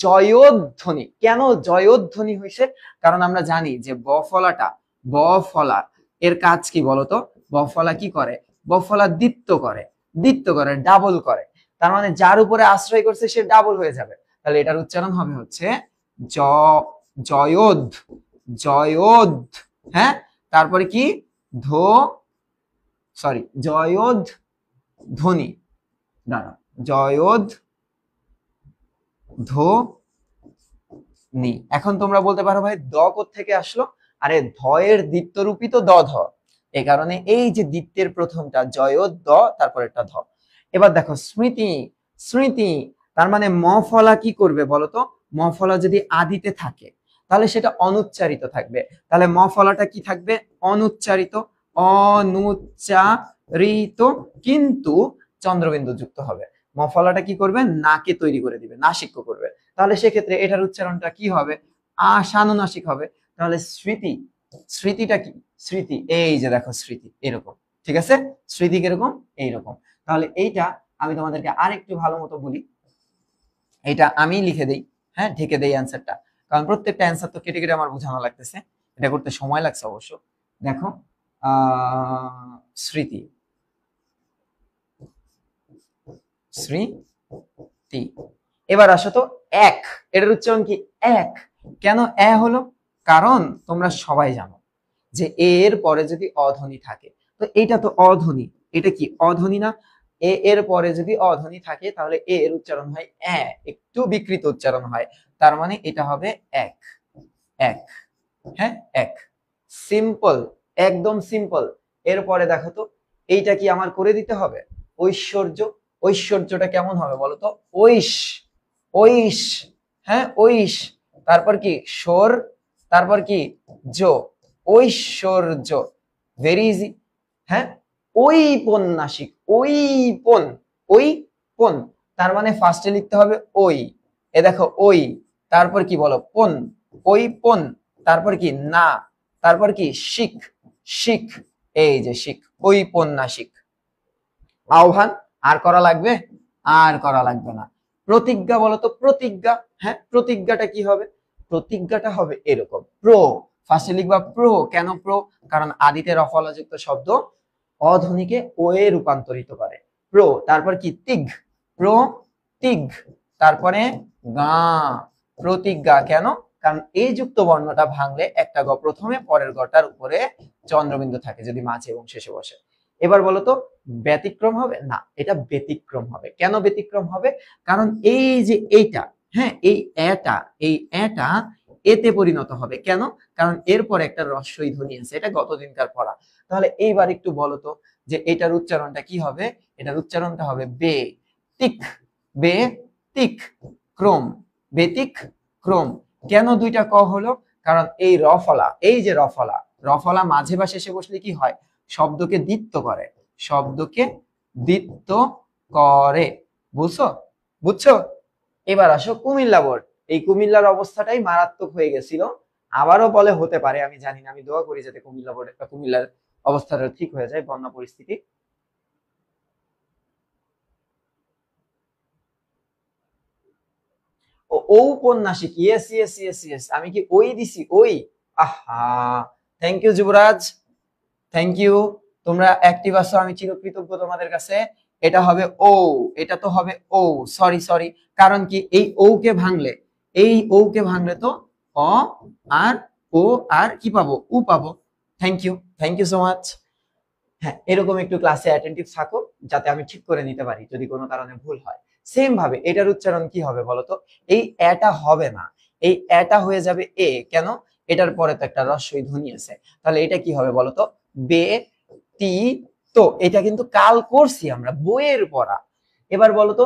জয়োধ্বনি, কেন জয়োধ্বনি হয়েছে? কারণ আমরা জানি যে বফলাটা, বফলা এর কাজ কি বলতো, বফলা কি করে, বফলা দ্বিত্ব করে, দ্বিত্ব করে, ডাবল করে। তার মানে যার উপরে আশ্রয় করছে সে ডাবল হয়ে যাবে। তাহলে এটার উচ্চারণ হবে হচ্ছে জয়োধ, জয়োধ। হ্যাঁ, তারপরে কি, ধো, সরি জয়োধ ধ্বনি দ্বারা, জয়ধ্বনি। এখন তোমরা বলতে পারো ভাই দ কোত্থেকে আসলো? আরে ধ এর দ্বিত্বরূপী তো দ ধ, এই কারণে এই যে দ্বিত্বের প্রথমটা জয় দ, তারপর একটা ধ। এবার দেখো স্মৃতি, স্মৃতি তার মানে ম ফলা কি করবে বলতো? ম ফলা যদি আদিতে থাকে তাহলে সেটা অনুচ্চারিত থাকবে। তাহলে ম ফলাটা কি থাকবে? অনুচ্চারিত, অনুচ্চারিত কিন্তু চন্দ্রবিন্দু যুক্ত হবে। ম ফলাটা কি করবে? নাকে তৈরি করে দিবে, নাসিক্য করবে। তাহলে সেক্ষেত্রে এটার উচ্চারণটা কি হবে? আশানুনাসিক হবে। তাহলে স্মৃতি, স্মৃতিটা কি? স্মৃতি, এই যে দেখো স্মৃতি এরকম, ঠিক আছে? স্মৃতি কিরকম? এইরকম। তাহলে এইটা আমি তোমাদেরকে আরেকটু ভালো মতো বলি, এটা আমি লিখে দেই, হ্যাঁ ঢেকে দেই অ্যান্সারটা, কারণ প্রত্যেকটা অ্যান্সার তো কেটে কেটে আমার বোঝানো লাগতেছে, এটা করতে সময় লাগছে অবশ্য। দেখো স্মৃতি, স্মৃতি। এবার আসো তো এক, এটার উচ্চারণ কি? এক। কেন এ হলো? কারণ তোমরা সবাই জানো যে এর পরে যদি অধ্বনি থাকে, তো এটা তো অধ্বনি, এটা কি অধ্বনি না? এ এর পরে যদি অধ্বনি থাকে তাহলে এ এর উচ্চারণ হয় এ, একটু বিকৃত উচ্চারণ হয়, তার মানে এটা হবে এক, এক, হ্যাঁ এক। সিম্পল, একদম সিম্পল। এরপরে দেখো তো এইটা কি আমার করে দিতে হবে? ঐশ্বর্য, ঐশ্বর্যটা কেমন হবে বলো তো? ঐশ, ঐশ, হ্যাঁ ঐশ। তারপর কি? স্বর, তারপর কি? জো, ঐশ্বর্য। ভেরি ইজি, হ্যাঁ। ঔপন্যাসিক, ঔপন, ঔপন, তার মানে ফার্স্টে লিখতে হবে ওই। এ দেখো ওই, তারপর কি বলো? পন, ঔপন, তারপর কি? না, তারপর কি? শিখ, শিখ, এই যে শিখ, ঔপন্যাসিক। আহ্বান আর করা লাগবে? আর করা লাগবে না। প্রতিজ্ঞা বলো তো? প্রতিজ্ঞা, হ্যাঁ প্রতিজ্ঞাটা কি হবে? প্রতিজ্ঞাটা হবে এরকম, প্রো, ফার্স্টে লিখবা প্রো। কেন প্রো? কারণ আদিতে রফলাযুক্ত শব্দ অধ্বনিকে ও এ রূপান্তরিত করে। প্রো, তারপর কি? তিগ, প্রো তিগ, তারপরে গা, প্রতিজ্ঞা। কেন? কারণ এই যুক্ত বর্ণটা ভাঙলে একটা গ প্রথমে, পরের গটার উপরে চন্দ্রবিন্দু থাকে যদি মাঝে এবং শেষে বসে। এবার বলতো ব্যতিক্রম হবে? না, এটা ব্যতিক্রম হবে। কেন ব্যতিক্রম হবে? কারণ এই যে এইটা, হ্যাঁ এই এটা, এই এটা এতে পরিণত হবে। কেন? কারণ এরপর একটা রস্বই ধ্বনি আছে, এটা গতদিনকার পড়া। তাহলে এইবার একটু বলতো যে এটার উচ্চারণটা কি হবে? এটার উচ্চারণটা হবে বে তিক, বে তিক ক্রম, বেতিক ক্রম। কেন দুইটা ক হলো? কারণ এই রফলা, এই যে রফলা, রফলা মাঝে বা শেষে বসলে কি হয়? শব্দকে দ্বিত্ব করে, শব্দকে দ্বিত্ব করে। বুঝছো? বুঝছো? এবার আসো কুমিল্লা বোর্ড। এই কুমিল্লার অবস্থাটাই মারাত্মক হয়ে গেছিল, আবারও বলে হতে পারে, আমি জানি না, আমি দোয়া করি যাতে কুমিল্লা বোর্ডে, কুমিল্লার অবস্থাটা ঠিক হয়ে যায়, বন্যা পরিস্থিতি। ও ঔপন্যাসিক, ইয়েস ইয়েস ইয়েস ইয়েস, আমি কি ওই দিছি? ওই, আহা, thank you Yuvraj, thank you. তোমরা অ্যাক্টিভ আছো, আমি চিরকৃতজ্ঞ তোমাদের কাছে। এটা হবে ও, এটা তো হবে ও, সরি সরি। কারণ কি? এই ও কে ভাঙলে, এই ও কে ভাঙলে তো অ আর ও আর কি পাবো? উ পাবো। Thank you, thank you so much. হ্যাঁ এরকম একটু ক্লাসে অ্যাটেন্টিভ থাকো যাতে আমি ঠিক করে নিতে পারি যদি কোনো কারণে ভুল হয়। সেম ভাবে এটার উচ্চারণ কি হবে বলতো? এই এটা হবে না, এই এটা হয়ে যাবে এ। কেন? এটার পরে তো একটা রস্বই ধ্বনি আছে, তাহলে এটা কি হবে বলতো? বে তি তো। এটা কিন্তু কাল করছি আমরা, বইয়ের পড়া। এবার বলতো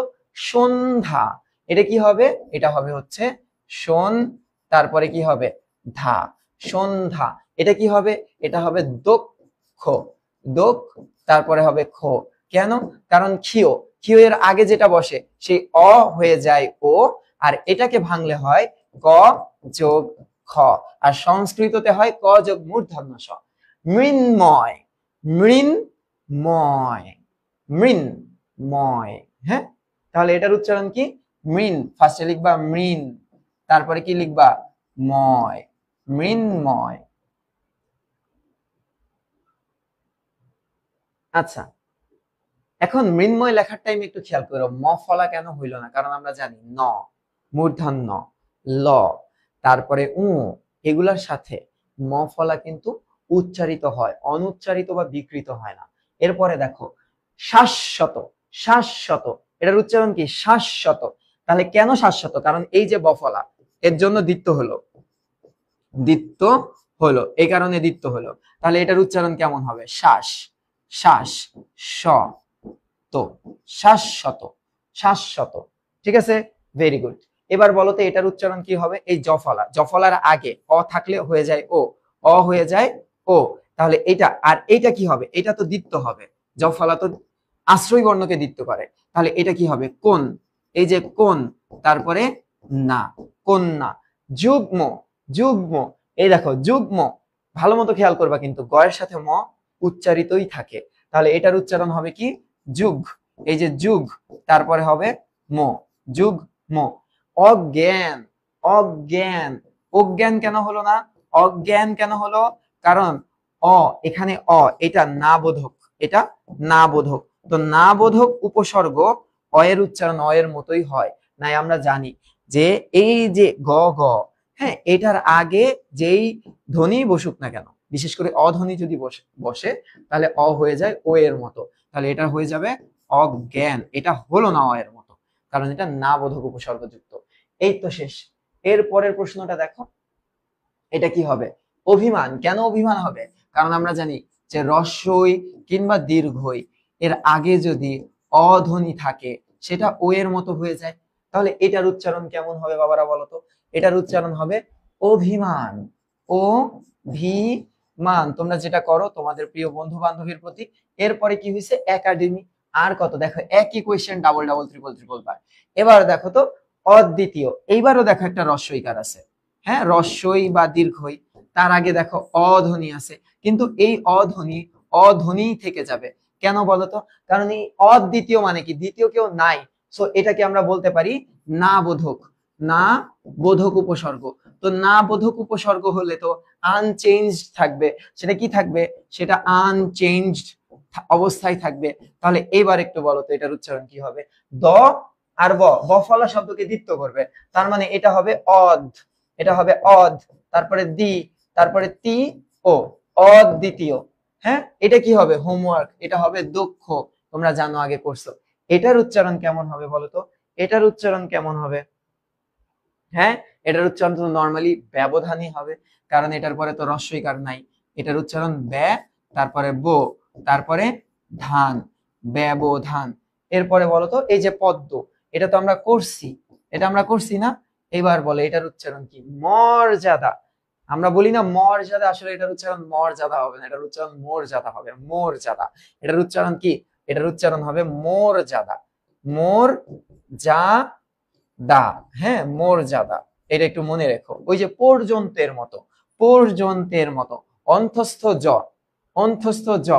সন্ধ্যা, এটা কি হবে? এটা হবে হচ্ছে শোন, তারপরে কি হবে? ধা, সন্ধ্যা। এটা কি হবে? এটা হবে দক্ষ, দোক, তারপরে হবে খ। কেন? কারণ ক্ষিয়, ক্ষিয় এর আগে যেটা বসে সেই অ হয়ে যায় ও, আর এটাকে ভাঙলে হয় ক যোগ খ, আর সংস্কৃততে হয় ক যোগ মূর্ধন্য স। মৃন্ময়, মৃন্ময়, মৃন্ময়, হ্যাঁ। তাহলে এটার উচ্চারণ কি? মৃন, ফার্স্টে লিখবা মৃন, তারপরে কি লিখবা? ময়, মৃন্ময়। আচ্ছা, এখন মৃন্ময় লেখার টাইম একটু খেয়াল করো, ম ফলা কেন হইল না? কারণ আমরা জানি ন, মূর্ধন্য, ল, তারপরে উ, এগুলার সাথে ম ফলা কিন্তু উচ্চারিত হয়, অনুচ্চারিত বা বিকৃত হয় না। এরপরে দেখো শাশ্বত, শাশ্বত, এটার উচ্চারণ কি শাশ্বত। তাহলে কেন শাশ্বত? কারণ এই যে বফলা, এর জন্য দ্বিত্ব হলো, দ্বিত্ব হলো, এই কারণে দ্বিত্ব হলো। তাহলে এটার উচ্চারণ কেমন হবে? শ্বাস, শ্বাস, স, তো, শাশ্বত, শাশ্বত। ঠিক আছে, ভেরি গুড। এবার বলো তো এটার উচ্চারণ কি হবে? এই জফলা, জফলার আগে অ থাকলে হয়ে যায় ও, অ হয়ে যায় ও। তাহলে এটা আর এইটা কি হবে? এটা তো দ্বিত্ব হবে, জফলা তো আশ্রয় বর্ণকে দ্বিত্ব করে। তাহলে এটা কি হবে? কোন, এই যে কোন, তারপরে না, কন্যা। যুগ্ম, যুগ্ম, এই দেখো যুগ্ম, ভালো মতো খেয়াল করবা কিন্তু গয়ের সাথে ম উচ্চারিতই থাকে। তাহলে এটার উচ্চারণ হবে কি? যুগ, এই যে যুগ, তারপরে হবে ম, যুগ ম। অজ্ঞান, অজ্ঞান, অজ্ঞান কেন হলো না? অজ্ঞান কেন হলো? কারণ অ, এখানে অ, এটা না বোধক, এটা না বোধক। তো না বোধক উপসর্গ অয়ের উচ্চারণ অয়ের মতোই হয়। নাই আমরা জানি যে এই যে গ গ, হ্যাঁ, এটার আগে যেই ধ্বনি বসুক না কেন, বিশেষ করে অধ্বনি যদি বসে তাহলে অ হয়ে যায় ও এর মতো। তাহলে এটা হয়ে যাবে অজ্ঞান, এটা হলো না অ এর মতো, কারণ এটা না বোধক উপসর্গ যুক্ত। এই তো শেষ। এর পরের প্রশ্নটা দেখো, এটা কি হবে? অভিমান। কেন অভিমান হবে? কারণ আমরা জানি যে রস্বই কিংবা দীর্ঘই এর আগে যদি অধ্বনি থাকে সেটা ও এর মতো হয়ে যায়। তাহলে এটার উচ্চারণ কেমন হবে বাবারা বলো তো? এটার উচ্চারণ হবে অভিমান, ও ভি মান। তোমরা যেটা করো তোমাদের প্রিয় বন্ধু বান্ধবীর প্রতি। এরপরে কি হয়েছে? একাডেমি। আর কত দেখো, একই question double double triple triple বার। এবার দেখো তো অদ্বিতীয়, এইবারও দেখো একটা রস্বইকার আছে, হ্যাঁ, রস্বই বা দীর্ঘই, তার আগে দেখো অধ্বনি আছে, কিন্তু এই অধ্বনি অধ্বনি থেকে যাবে। কেন বলতো? কারণ এই অদ্বিতীয় মানে কি? দ্বিতীয় কেউ নাই, সো এটাকে আমরা বলতে পারি না বোধক, না বোধক উপসর্গ। তো না বোধক উপসর্গ হলে তো আনচেঞ্জড থাকবে। সেটা কি থাকবে? সেটা আনচেঞ্জড অবস্থায় থাকবে। তাহলে এবার একটু বলো তো এটার উচ্চারণ কি হবে? দ আর ব, বফলা শব্দকে দ্বিত্ব করবে, তার মানে এটা হবে অদ, এটা হবে অদ, তারপরে দি, তারপরে তি, ও, অদ্বিতীয়। হ্যাঁ, এটা কি হবে? হোমওয়ার্ক, এটা হবে দক্ষ, তোমরা জানো আগে করছো। এটার উচ্চারণ কেমন হবে বলো তো? এটার উচ্চারণ কেমন হবে? হ্যাঁ, এটার উচ্চারণ তো নরমালি ব্যবধানই হবে, কারণ এটার পরে তো রস্বইকার নাই। এটার উচ্চারণ ব্যা, তারপরে বো, তারপরে ধান, ব্যবধান। এরপরে বলো তো এই যে পদ্ম, এটা তো আমরা করছি, এটা আমরা করছি না? এবার বলে এটার উচ্চারণ কি? মর্যাদা। আমরা বলি না মর্যাদা, আসলে এটার উচ্চারণ মর্যাদা হবে না, এটার উচ্চারণ মর্যাদা হবে, মর্যাদা। এটার উচ্চারণ কি? এটার উচ্চারণ হবে মর্যাদা, মোর যা দা, হ্যাঁ, মর্যাদা। এটা একটু মনে রেখো, ওই যে পর্যন্তের মতো, পর্যন্তের মতো। অন্তস্থ জ, অন্তস্থ জ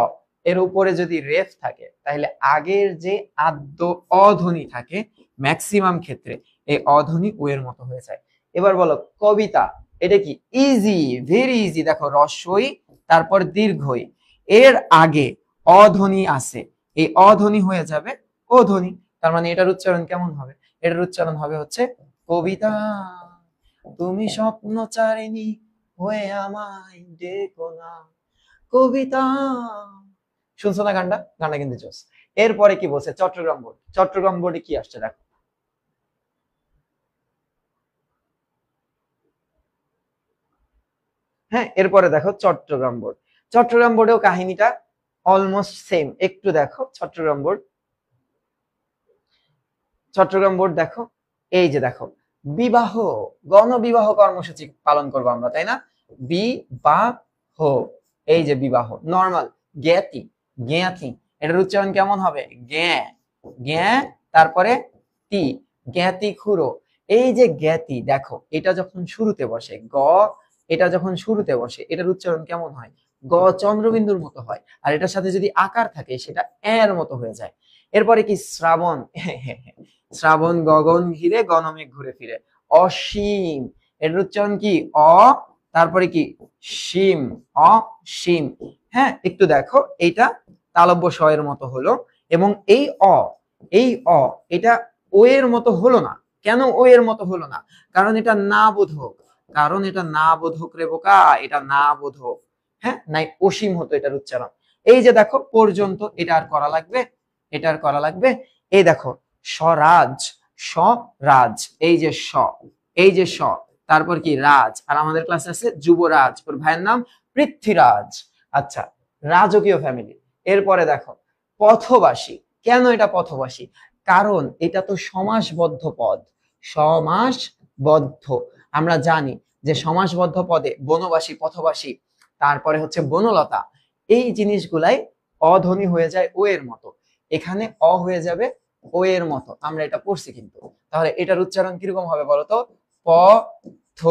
এর উপরে যদি রেফ থাকে তাহলে আগের যে আদ্য অধ্বনি থাকে ম্যাক্সিমাম ক্ষেত্রে এই অধ্বনি ও এর মতো হয়ে যায়। এবার বলো কবিতা। এটা কি? Easy, very easy. দেখো রস্বই, তারপর দীর্ঘই, এর আগে অধ্বনি আছে, এই অধ্বনি হয়ে যাবে অধ্বনি। তার মানে এটার উচ্চারণ কেমন হবে? এটার উচ্চারণ হবে হচ্ছে কবিতা, তুমি স্বপ্নচারিণী হয়ে আমায় ডেকো না, কবিতা। শুনছো না গানটা? গানটা কিন্তু জোস। এরপরে কি বলছে? চট্টগ্রাম বোর্ড। চট্টগ্রাম বোর্ডে কি আসছে দেখো। হ্যাঁ, এরপরে দেখো চট্টগ্রাম বোর্ড। চট্টগ্রাম বোর্ডেও কাহিনীটা অলমোস্ট সেম। একটু দেখো চট্টগ্রাম বোর্ড, চট্টগ্রাম বোর্ড দেখো, এই যে দেখো বিবাহ, গণবিবাহ কর্মসূচি পালন করবো আমরা, তাই না? বিবাহ, এই যে বিবাহ, নর্মাল জ্ঞাতি, জ্ঞাতি। এটার উচ্চারণ কেমন হবে? জ্ঞা, জ্ঞা, তারপরে তি, জ্ঞাতি খুরো। এই যে জ্ঞাতি, দেখো এটা যখন শুরুতে বসে গ, এটা যখন শুরুতে বসে এটার উচ্চারণ কেমন হয়? গ চন্দ্রবিন্দুর মতো হয়, আর এটার সাথে যদি আকার থাকে সেটা এর মতো হয়ে যায়। এরপরে কি? শ্রাবণ। শ্রাবণ গগন ঘিরে গণমেঘ ঘুরে ফিরে। অসীম, এটার উচ্চারণ কি? অ, তারপরে কি? সীম, অসীম। হ্যাঁ, একটু দেখো এইটা তালব্য স এর মতো হলো, এবং এই অ, এই অ, এটা ও এর মতো হলো না। কেন ও এর মতো হলো না? কারণ এটা না বোধক, কারণ এটা না বোধক রে বোকা, এটা না বোধক। হ্যাঁ, নাই অসীম হতো এটার উচ্চারণ। এই যে দেখো পর্যন্ত, এটা আর করা লাগবে? এটার করা লাগবে। এই দেখো স্বরাজ, স্বরাজ, এই যে এই যে তারপর কি রাজ, আর আমাদের ক্লাসে আছে যুবরাজ, ওর ভাইয়ের নাম পৃথ্বীরাজ। আচ্ছা, রাজকীয় ফ্যামিলি। এরপরে দেখো পথবাসী। কেন এটা পথবাসী? কারণ এটা তো সমাসবদ্ধ পদ, সমাসবদ্ধ। আমরা জানি যে সমাসবদ্ধ পদে বনবাসী, পথবাসী, তারপরে হচ্ছে বনলতা, এই জিনিসগুলাই অধ্বনি হয়ে যায় ও এর মতো। এখানে অ হয়ে যাবে ও এর মতো, আমরা এটা পড়ছি কিন্তু। তাহলে এটার উচ্চারণ কিরকম হবে বলতো? প থ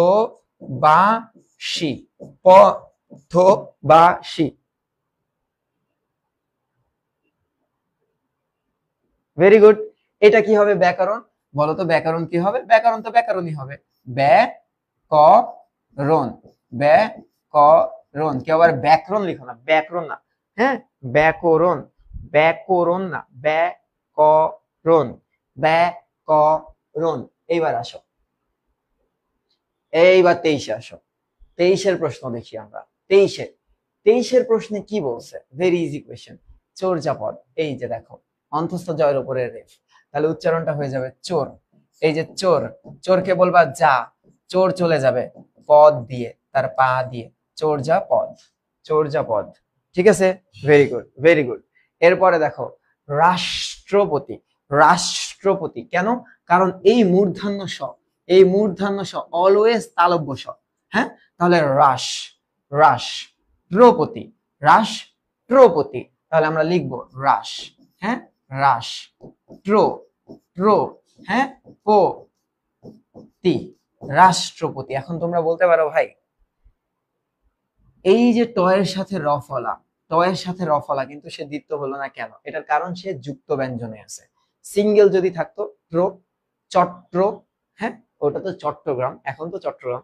বা সি, প থ বা সি। Very good. এটা কি হবে? ব্যাকরণ। বলতো ব্যাকরণ কি হবে? ব্যাকরণ তো ব্যাকরণই হবে, ব্যাকরণ, ব্যাকরণ। কেউ আবার ব্যাকরণ লিখো না, ব্যাকরণ না, হ্যাঁ, ব্যাকরণ, ব্যাকরণ না, ব্যাকরণ, ব্যাকরণ। এইবার আসো, এইবার 23-এ আসো। 23-এর প্রশ্ন দেখি আমরা। 23-এর প্রশ্নে কি বলছে? Very easy question. চর্যাপদ, এই যে দেখো অন্তঃস্থ জয়ের উপরে রেফ, তাহলে উচ্চারণটা হয়ে যাবে চোর। এই যে চোর, চোরকে বলবা যা, চোর চলে যাবে পদ দিয়ে, তার পা দিয়ে, চর্যাপদ, চর্যাপদ। ঠিক আছে, ভেরি গুড, ভেরি গুড। এরপরে দেখো রাষ্ট্রপতি, রাষ্ট্রপতি। কেন? কারণ এই মূর্ধন্য স, এই মূর্ধন্য স অলওয়েজ তালব্য স। হ্যাঁ, তাহলে রাষ্ট্রপতি, রাষ্ট্রপতি। তাহলে আমরা লিখবো রাস, হ্যাঁ, রাস, হ্যাঁ, পতি, রাষ্ট্রপতি। এখন তোমরা বলতে পারো ভাই এই যে টয়ের সাথে র ফলা, টয়ের সাথে র ফলা, কিন্তু সে দ্বিত্ব হলো না কেন? এটার কারণ সে যুক্ত ব্যঞ্জনে আছে। সিঙ্গেল যদি থাকতো ট্র, চট্র, হ্যাঁ, ওটা তো চট্টগ্রাম, এখন তো চট্টগ্রাম,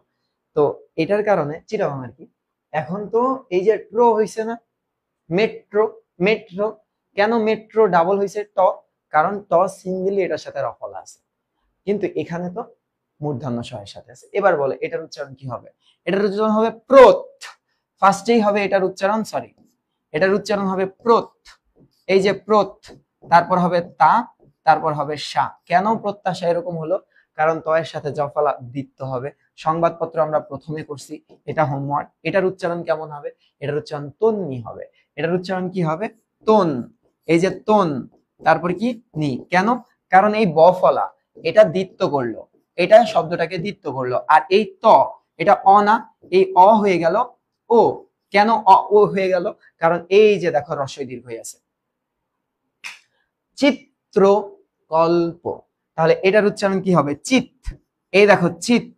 তো এটার কারণে চিটাগাং আর কি। এখন তো এই যে ট্র হইছে না, মেট্রো, মেট্রো। কেন মেট্রো ডাবল হইছে? ট, কারণ ট সিঙ্গেলি এটার সাথে র ফলা আছে, কিন্তু এখানে তো মূর্ধন্য ষ এর সাথে আছে। এবার বলে এটার উচ্চারণ কি হবে? এটার উচ্চারণ হবে প্রত। ফার্স্টেই হবে এটার উচ্চারণ, সরি, এটার উচ্চারণ হবে প্রত। এই যে প্রত, তারপর হবে তা, তারপর হবে সা। কেন প্রত্যাশা এরকম হলো? কারণ তয়ের সাথে জফলা দ্বিত্ব হবে। সংবাদপত্র আমরা প্রথমে করছি, এটা হোমওয়ার্ক। এটার উচ্চারণ কেমন হবে? এটার উচ্চারণ তন্নি হবে। এটার উচ্চারণ কি হবে? তন। এই যে তন, তারপর কি নি। কেন? কারণ এই বফলা এটা দ্বিত্ব করলো, এটা শব্দটাকে দ্বিত্ব করলো। আর এই ত, এটা অ না, এই অ হয়ে গেল ও। কেন ও হয়ে গেল? কারণ এই যে দেখো রস্বই দীর্ঘ হয়ে আছে। চিত্রকল্প, তাহলে এটার উচ্চারণ কি হবে? চিত। এই দেখো চিত,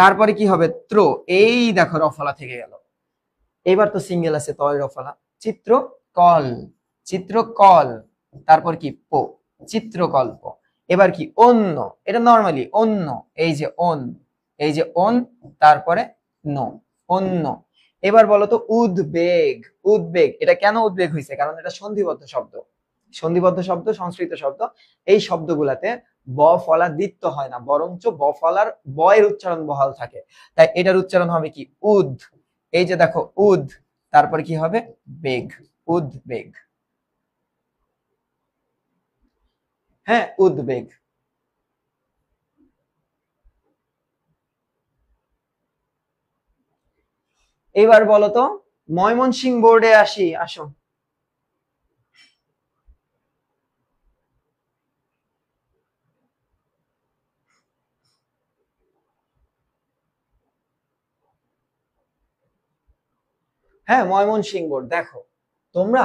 তারপরে কি হবে? ত্র। এই দেখো রফলা থেকে গেল। এবার তো সিঙ্গেল আছে, তয় রফলা। চিত্রকল, চিত্রকল, তারপর কি পো, চিত্রকল্প। এবার কি? অন্য, এটা নরমালি অন্য, এই যে অন, এই যে অন, তারপরে ন, অন্য। এবার বলো তো উদ্বেগ, উদ্বেগ। এটা কেন উদ্বেগ হয়েছে? কারণ এটা সন্ধিবদ্ধ শব্দ, সন্ধিবদ্ধ শব্দ, সংস্কৃত শব্দ। এই শব্দগুলাতে ব ফলা দ্বিত্ব হয় না, বরঞ্চ ব ফলার বয়ের উচ্চারণ বহাল থাকে। তাই এটার উচ্চারণ হবে কি? উদ। এই যে দেখো উদ, তারপর কি হবে? বেগ, উদ্বেগ, হ্যাঁ, উদ্বেগ। এবার বলো তো ময়মনসিংহ বোর্ডে আসি, আসো। হ্যাঁ, ময়মনসিংহ বোর্ড। দেখো তোমরা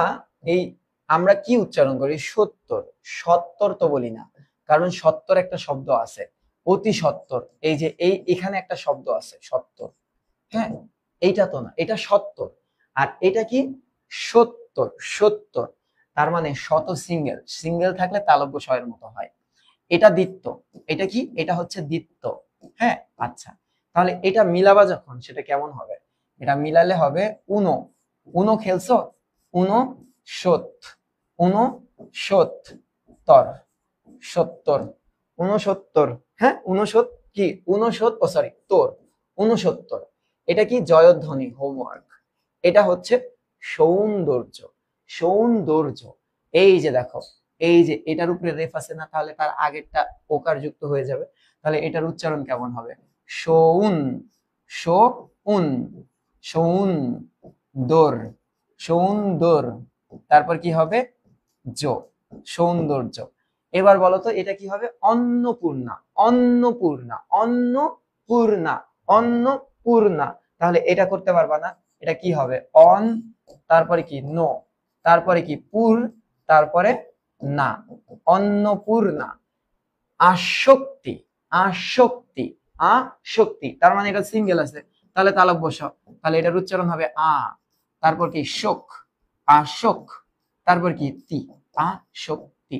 এই আমরা কি উচ্চারণ করি? সত্তর, সত্তর তো বলি না, কারণ সত্তর একটা শব্দ আছে, অতি সত্তর। এই যে এই এখানে একটা শব্দ আছে সত্তর, হ্যাঁ, এইটা তো না, এটা সত্তর। আর এটা কি? সত্তর, সত্তর। তার মানে শত সিঙ্গেল, সিঙ্গেল থাকলে তালব্য শ এর মতো হয়। এটা দ্বিত্ব, এটা কি? এটা হচ্ছে দ্বিত্ব, হ্যাঁ। আচ্ছা, তাহলে এটা মিলাবা যখন, সেটা কেমন হবে? এটা মিলালে হবে উনো, উনো খেলছো, উনো সত, উনো সত তর, সত্তর, ঊনসত্তর, হ্যাঁ, ঊনসত কি? ঊনসত, ও সরি, তোর, ঊনসত্তর। এটা কি? জয়ধ্বনি, হোমওয়ার্ক। এটা হচ্ছে সৌন্দর্য, সৌন্দর্য। এই যে দেখো এই যে এটার উপরে রেফ আছে না, তাহলে তার আগেরটা ওকার যুক্ত হয়ে যাবে। তাহলে এটার উচ্চারণ কেমন হবে? সৌন, সৌন, সৌন দোর, সৌন্দর, তারপর কি হবে? জো, সৌন্দর্য। এবার বলো তো এটা কি হবে? অন্নপূর্ণা, অন্নপূর্ণা, অন্নপূর্ণা, অন্নপূর্ণা। তাহলে এটা করতে পারবা না, এটা কি হবে? অন, তারপরে কি? নো, তারপরে কি? পুর, তারপরে না, অন্নপূর্ণা। আসক্তি, আসক্তি, আসক্তি, তার মানে এটা সিঙ্গেল আছে, তাহলে তালব বসাও। তাহলে এটার উচ্চারণ হবে আ, তারপর কি? শোক, আশোক, তারপর কি? তি, আসক্তি।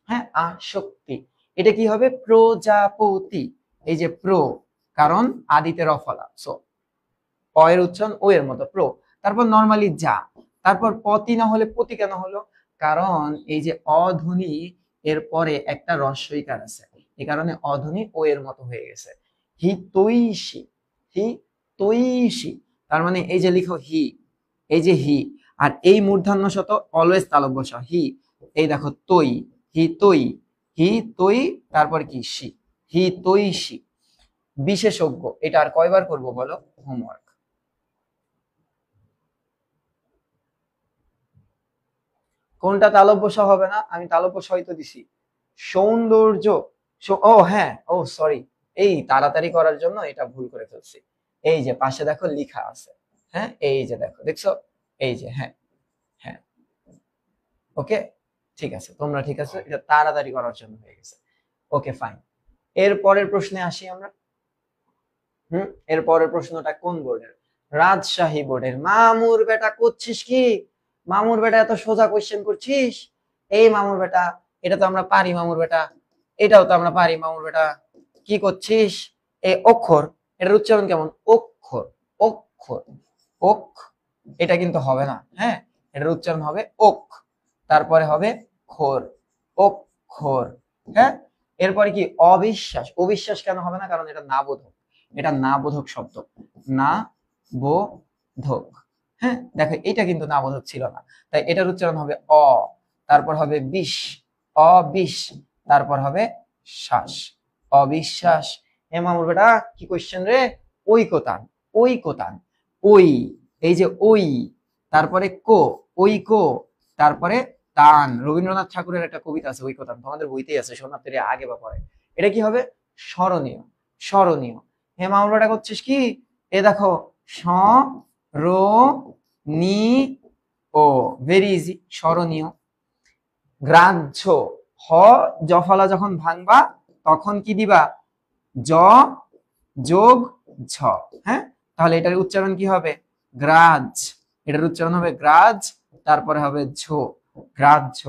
হ্যাঁ, আসক্তি। এটা কি হবে? প্রজাপতি। এই যে প্র, কারণ আদিতে রফলা, সো অ এর উচ্চারণ ও এর মতো, প্রো। তারপর নরমালি যা, তারপর পতি না হলে পতি কেন হলো? কারণ এই যে অধ্বনি এর পরে একটা রস্বইকার আছে, এই কারণে অধ্বনি ও এর মতো হয়ে গেছে। হিতৈষী, হিতৈষী, তার মানে এই যে লিখো হি, এই যে হি, আর এই মূর্ধন্য শত অলওয়েজ তালব্য স, হি। এই দেখো তৈ, হি তৈ, হি তৈ, তারপর কি? সি, হিতৈষী। বিশেষজ্ঞ, এটা আর কয়বার করব বলো? হোমওয়ার্ক। কোনটা তালব্য স হবে না? আমি তালব্য সই তো দিছি। সৌন্দর্য, ও হ্যাঁ, ও সরি, এই তাড়াতাড়ি করার জন্য এটা ভুল করে ফেলছি। এই যে পাশে দেখো লেখা আছে, হ্যাঁ এই যে দেখো, দেখছো? এই যে, হ্যাঁ, হ্যাঁ, ওকে, ঠিক আছে, তোমরা ঠিক আছে, এটা তাড়াতাড়ি করার জন্য হয়ে গেছে। Okay fine. এর পরের প্রশ্নে আসি আমরা। এর পরের প্রশ্নটা কোন বোর্ডের? রাজশাহী বোর্ডের। মামুর বেটা করছিস কি? মামুর বেটা এত সোজা কোশ্চেন করছিস? এই মামুর বেটা, এটা তো আমরা পারি মামুর বেটা, এটাও তো আমরা পারি মামুর বেটা, কি করছিস? এই অক্ষর, এটার উচ্চারণ কেমন? অক্ষর, অক্ষর, ওক, এটা কিন্তু হবে না, হ্যাঁ, এটার উচ্চারণ হবে ওক, তারপরে হবে খোর, অক্ষর। হ্যাঁ, এরপরে কি? অবিশ্বাস। অবিশ্বাস কেন হবে না? কারণ এটা না বোধক, এটা না বোধক শব্দ, না বোধক। হ্যাঁ, দেখো এটা কিন্তু না বোধক ছিল না, তাই এটার উচ্চারণ হবে অ, তারপর হবে বিষ, অবিশ, তারপর হবে শ্বাস, অবিশ্বাস। হে মামুর বেটা কি কোশ্চেন রে? ঐকতান, ঐকতান, ওই, এই যে ওই, তারপরে কো, ওই কো, তারপরে তান। রবীন্দ্রনাথ ঠাকুরের একটা কবিতা আছে ঐকতান, তোমাদের বইতেই আছে, শোনাতে আগে বা পরে। এটা কি হবে? স্মরণীয়, স্মরণীয়। হে মামুর বেটা করছিস কি? এ দেখো, স, র, নি, ও, ভেরি ইজি, স্মরণীয়। গ্রাহ্য, হ জফলা যখন ভাঙবা তখন কি দিবা? জ যোগ ঝ। হ্যাঁ, তাহলে এটার উচ্চারণ কি হবে? গ্রাজ, এটার উচ্চারণ হবে গ্রাজ, তারপরে হবে ঝো, গ্রাহ্য।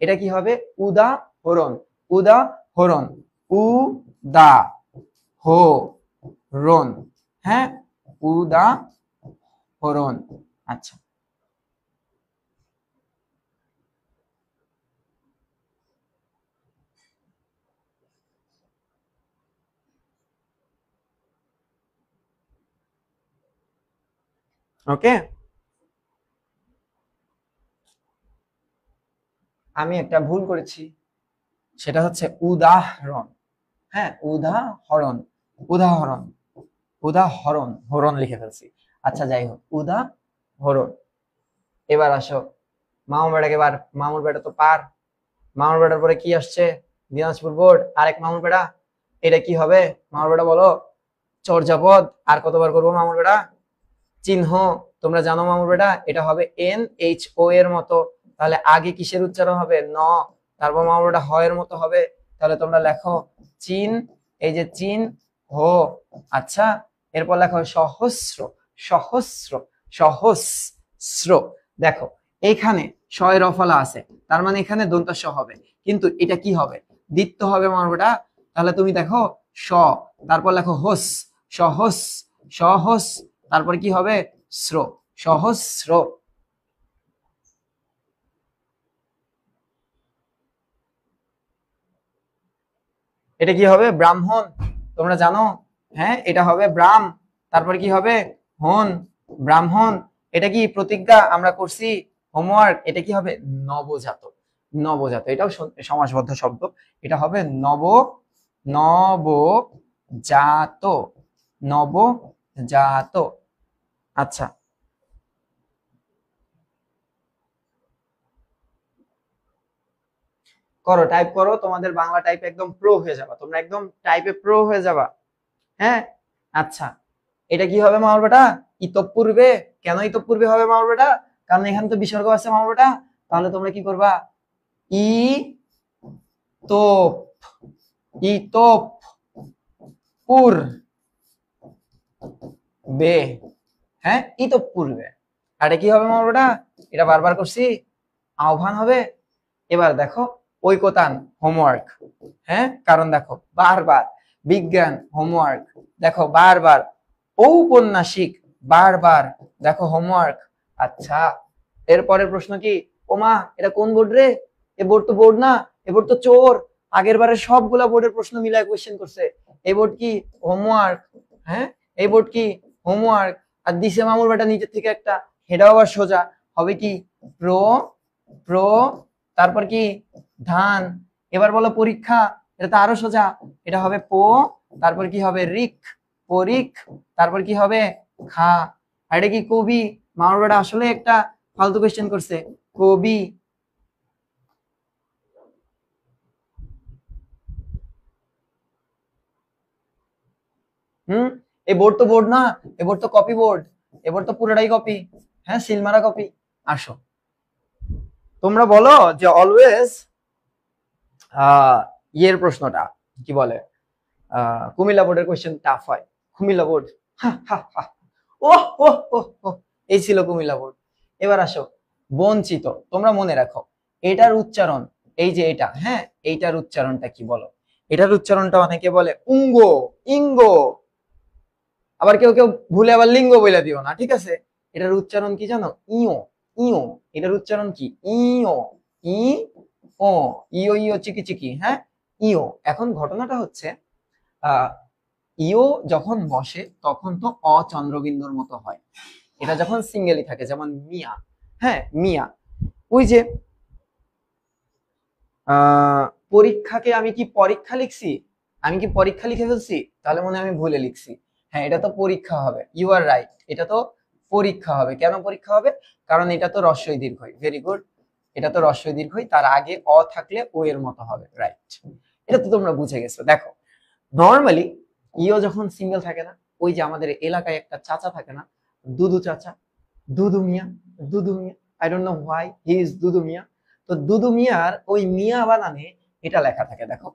এটা কি হবে? উদাহরণ, উদাহরণ, উ দা হো রণ। হ্যাঁ, উদাহরণ। আচ্ছা, ওকে। আমি একটা ভুল করেছি, সেটা হচ্ছে উদাহরণ। হ্যাঁ, উদাহরণ, উদাহরণ, উদাহরণ, হরণ লিখে ফেলছি। আচ্ছা যাই হোক, উদাহরণ। এবার আসো মামুর বেটাকে, এবার মামুর বেটা তো পার, মামুর বেটার পরে কি আসছে? দিনাজপুর বোর্ড, আরেক মামুর বেটা, এটা কি হবে? মামুর বেটা বলো। চর্যাপদ, আর কতবার করবো মামুর বেটা? চিহ্ন, তোমরা জানো মামুর বেটা, এটা হবে এন এইচ ও এর মতো, তাহলে আগে কিসের উচ্চারণ হবে? ন, তারপর মামুর বেটা হ এর মতো হবে, তাহলে তোমরা লেখো চিন, এই যে চিন, হো। আচ্ছা, এরপর লেখো সহস্র, সহস্র, সহস্র। দেখো এইখানে স এর রফলা আছে, তার মানে এখানে দন্ত স হবে, কিন্তু এটা কি হবে? দ্বিত্ব হবে মামুর বেটা। তাহলে তুমি দেখো স, তারপর লেখো হোস, সহস, সহস, তারপরে কি হবে? শ্র, সহস্র। এটা কি হবে? ব্রাহ্মণ, তোমরা জানো, হ্যাঁ এটা হবে ব্রাহ্ম, তারপরে কি হবে? হন, ব্রাহ্মণ। এটা কি প্রতিজ্ঞা আমরা করছি হোমওয়ার্ক, এটা কি হবে? নবজাতক, নবজাত, এটাও সমাসবদ্ধ শব্দ। এটা হবে নবজাত, নবজাত। আচ্ছা, করো, টাইপ করো, তোমাদের বাংলা টাইপ একদম প্রো হয়ে যাবা, তোমরা একদম টাইপে প্রো হয়ে যাবা। হ্যাঁ, আচ্ছা, এটা কি হবে মামুর বেটা? ইতপূর্বে। কেন ইতপূর্বে হবে মামুর বেটা? কারণ এখানে তো বিসর্গ আছে মামুর বেটা। তাহলে তোমরা কি করবা? ই তোপ, ইতোপ পুর বে। হ্যাঁ, ইতোপ পূর্বে। আর এটা কি হবে মামুর বেটা? এটা বারবার করছি, আহ্বান হবে। এবার দেখো ঐকতান, হোমওয়ার্ক। হ্যাঁ, কারণ দেখো বারবার বিজ্ঞান, হোমওয়ার্ক। দেখো বারবার ঔপন্যাসিক, বারবার দেখো হোমওয়ার্ক। আচ্ছা, এরপরের প্রশ্ন কি? ওমা, এটা কোন বোর্ড রে? এ বোর্ড তো বোর্ড না, এ বোর্ড তো চোর। আগের বারে সবগুলা বোর্ডের প্রশ্ন মিলায় কোয়েশ্চেন করছে। এই বোর্ড কি? হোমওয়ার্ক। হ্যাঁ, এই বোর্ড কি? হোমওয়ার্ক। আর দিছে মামুর বেটা নিচের থেকে একটা, হেডাও আবার সোজা। হবে কি? প্রো, প্রো, তারপর কি? ধান। এবার বলো পরীক্ষা, এটা তো আরো সোজা। এটা হবে পো, তারপর কি হবে? রিক, পরিক, তারপর কি হবে? খা। আর এটা কি? কবি। মামুর বেটা আসলে একটা ফালতু কোয়েশ্চেন করছে, কবি। এই বোর্ড তো বোর্ড না, এ বোর্ড তো কপি বোর্ড, এ বোর্ড তো পুরোটাই কপি। হ্যাঁ, সিলমারা কপি। আসো, তোমরা বলো যে অলওয়েজ ইয়ের প্রশ্নটা কি বলে, কুমিল্লা বোর্ডের কোয়েশ্চেন টাফ হয়। কুমিল্লা বোর্ড, ও ও ও ও, এই ছিল কুমিল্লা বোর্ড। এবার আসো বঞ্চিত। তোমরা মনে রাখো এটার উচ্চারণ, এই যে এটা, হ্যাঁ, এইটার উচ্চারণটা কি বলো? এটার উচ্চারণটা অনেকে বলে উঙ্গো, ইঙ্গো। আবার কেউ কেউ ভুলে আবার লিঙ্গ বলে দিও না, ঠিক আছে? এটার উচ্চারণ কি জানো? ইও, ইও। এটার উচ্চারণ কি? ইও, ই ও, ইও ইও চিকি চিকি। হ্যাঁ, ইও। এখন ঘটনাটা হচ্ছে আহ ইও যখন বসে তখন তো অচন্দ্রবিন্দুর মতো হয়। এটা যখন সিঙ্গেলি থাকে, যেমন মিয়া। হ্যাঁ, মিয়া। ওই যে পরীক্ষাকে আমি কি পরীক্ষা লিখছি? আমি কি পরীক্ষা লিখে ফেলছি? তাহলে মনে হয় আমি ভুলে লিখছি। হ্যাঁ, এটা তো পরীক্ষা হবে, ইউ আর রাইট, এটা তো পরীক্ষা হবে। কেন পরীক্ষা হবে? কারণ এটা তো রস্বই দীর্ঘই। ভেরি গুড, এটা তো রস্বই দীর্ঘই, তার আগে অ থাকলে ও এর মতো হবে, রাইট। এটা তো তোমরা বুঝে গেছো। দেখো নর্মালি ইও যখন সিঙ্গেল থাকে না, ওই যে আমাদের এলাকায় একটা চাচা থাকে না, দুদু চাচা, Dudu Mia, Dudu Mia, I don't know why he is Dudu Mia. তো দুদু মিয়ার ওই মিয়া বানানে এটা লেখা থাকে, দেখো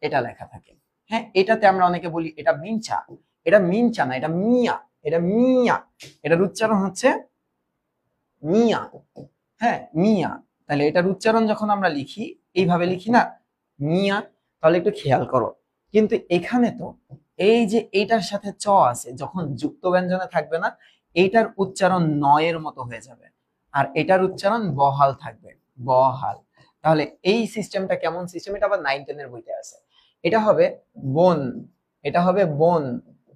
এটা লেখা থাকে। হ্যাঁ, এটাতে আমরা অনেকে বলি এটা মিঞ্চা। এটা মিঞ্চা না, এটা মিয়া, এটা মিয়া। এটার উচ্চারণ হচ্ছে মিয়া। হ্যাঁ, মিয়া। তাহলে এটার উচ্চারণ যখন আমরা লিখি, এইভাবে লিখি না, মিয়া। তাহলে একটু খেয়াল করো, কিন্তু এখানে তো এই যে এইটার সাথে চ আছে, যখন যুক্ত ব্যঞ্জনে থাকবে না, এইটার উচ্চারণ নয়ের মতো হয়ে যাবে, আর এটার উচ্চারণ বহাল থাকবে, বহাল। তাহলে এই সিস্টেমটা কেমন সিস্টেম? এটা আবার 9-10 এর বইতে আছে। এটা হবে বন, এটা হবে বন,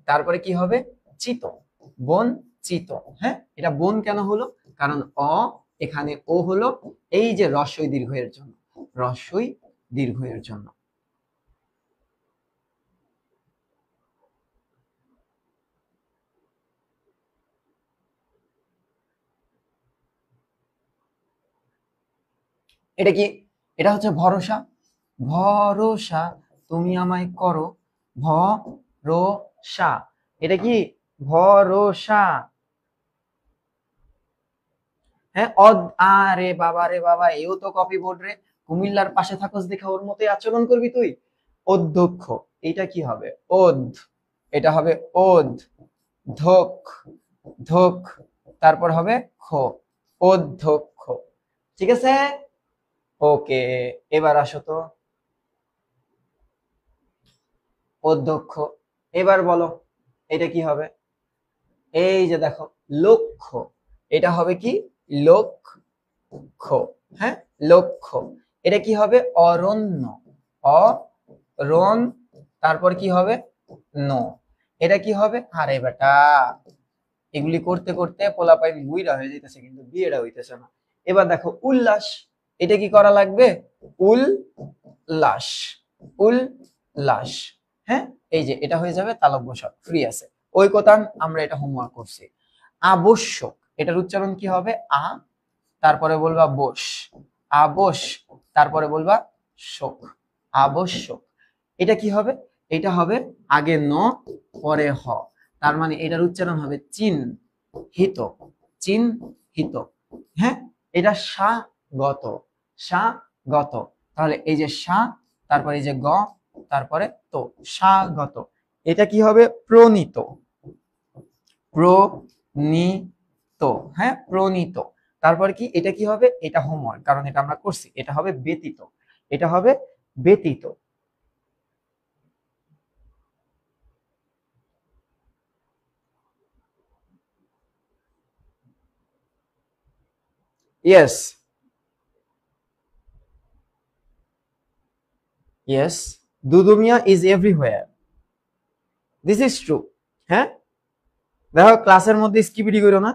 তারপরে কি হবে? চিত, বন চিত। হ্যাঁ, এটা বন কেন হলো? কারণ অ, এখানে ও হলো, এই যে রস্বই দীর্ঘ এর জন্য, রস্বই দীর্ঘ এর জন্য। এটা কি? এটা হচ্ছে ভরসা, ভরসা তুমি আমায় করো, ভরসা। এটা কি? ভরসা। হ্যাঁ, আরে বাবা রে বাবা, এও তো কপি বোর্ড রে। কুমিল্লার পাশে থাকস দেখে ওর মতোই আচরণ করবি তুই। অধ্যক্ষ, এটা কি হবে? ওদ, এটা হবে ওদ। ধোক, ধোক, তারপর হবে খ, অধ্যক্ষ। ঠিক আছে, ওকে। এবার আসো তো, অধ্যক্ষ। এবার বলো এটা কি হবে? এই যে দেখো লক্ষ্য, এটা হবে কি? লক্ষ্য। হ্যাঁ, লক্ষ্য। এটা কি হবে? অরণ্য, অরণ, তারপর কি হবে? ন। এটা কি হবে? আরে বেটা, এগুলি করতে করতে পোলাপাইন বুইড়া হয়ে যাইতেছে, কিন্তু বিয়েটা হইতেছে না। এবার দেখো উল্লাস, এটা কি করা লাগবে? উল্লাস, উল্লাস। হ্যাঁ, এই যে এটা হয়ে যাবে তালব্য স্বর, ফ্রি আছে। ওই কথা আমরা এটা হোমওয়ার্ক করছি। আবশ্যক, এটার উচ্চারণ কি হবে? আ, তারপরে বলবা বস, আবশ, তারপরে বলবা শোক, আবশ্যক। এটা কি হবে? এটা হবে আগে ন পরে হ, তার মানে এটার উচ্চারণ হবে চিন হিত, চিন হিত। হ্যাঁ, এটা স্বাগত, স্বাগত। তাহলে এই যে সা, তারপরে এই যে গ, তারপরে তো, স্বাগত। এটা কি হবে? প্রণীত, প্রণীত। হ্যাঁ, প্রণীত। তারপর কি এটা কি হবে? এটা হোমওয়ার্ক, কারণ এটা আমরা করছি। এটা হবে ব্যতীত, এটা হবে ব্যতীত। Yes, yes, Dudu Mia is everywhere, this is true. হ্যাঁ, দেখো ক্লাসের মধ্যে স্কিপিডি করো না।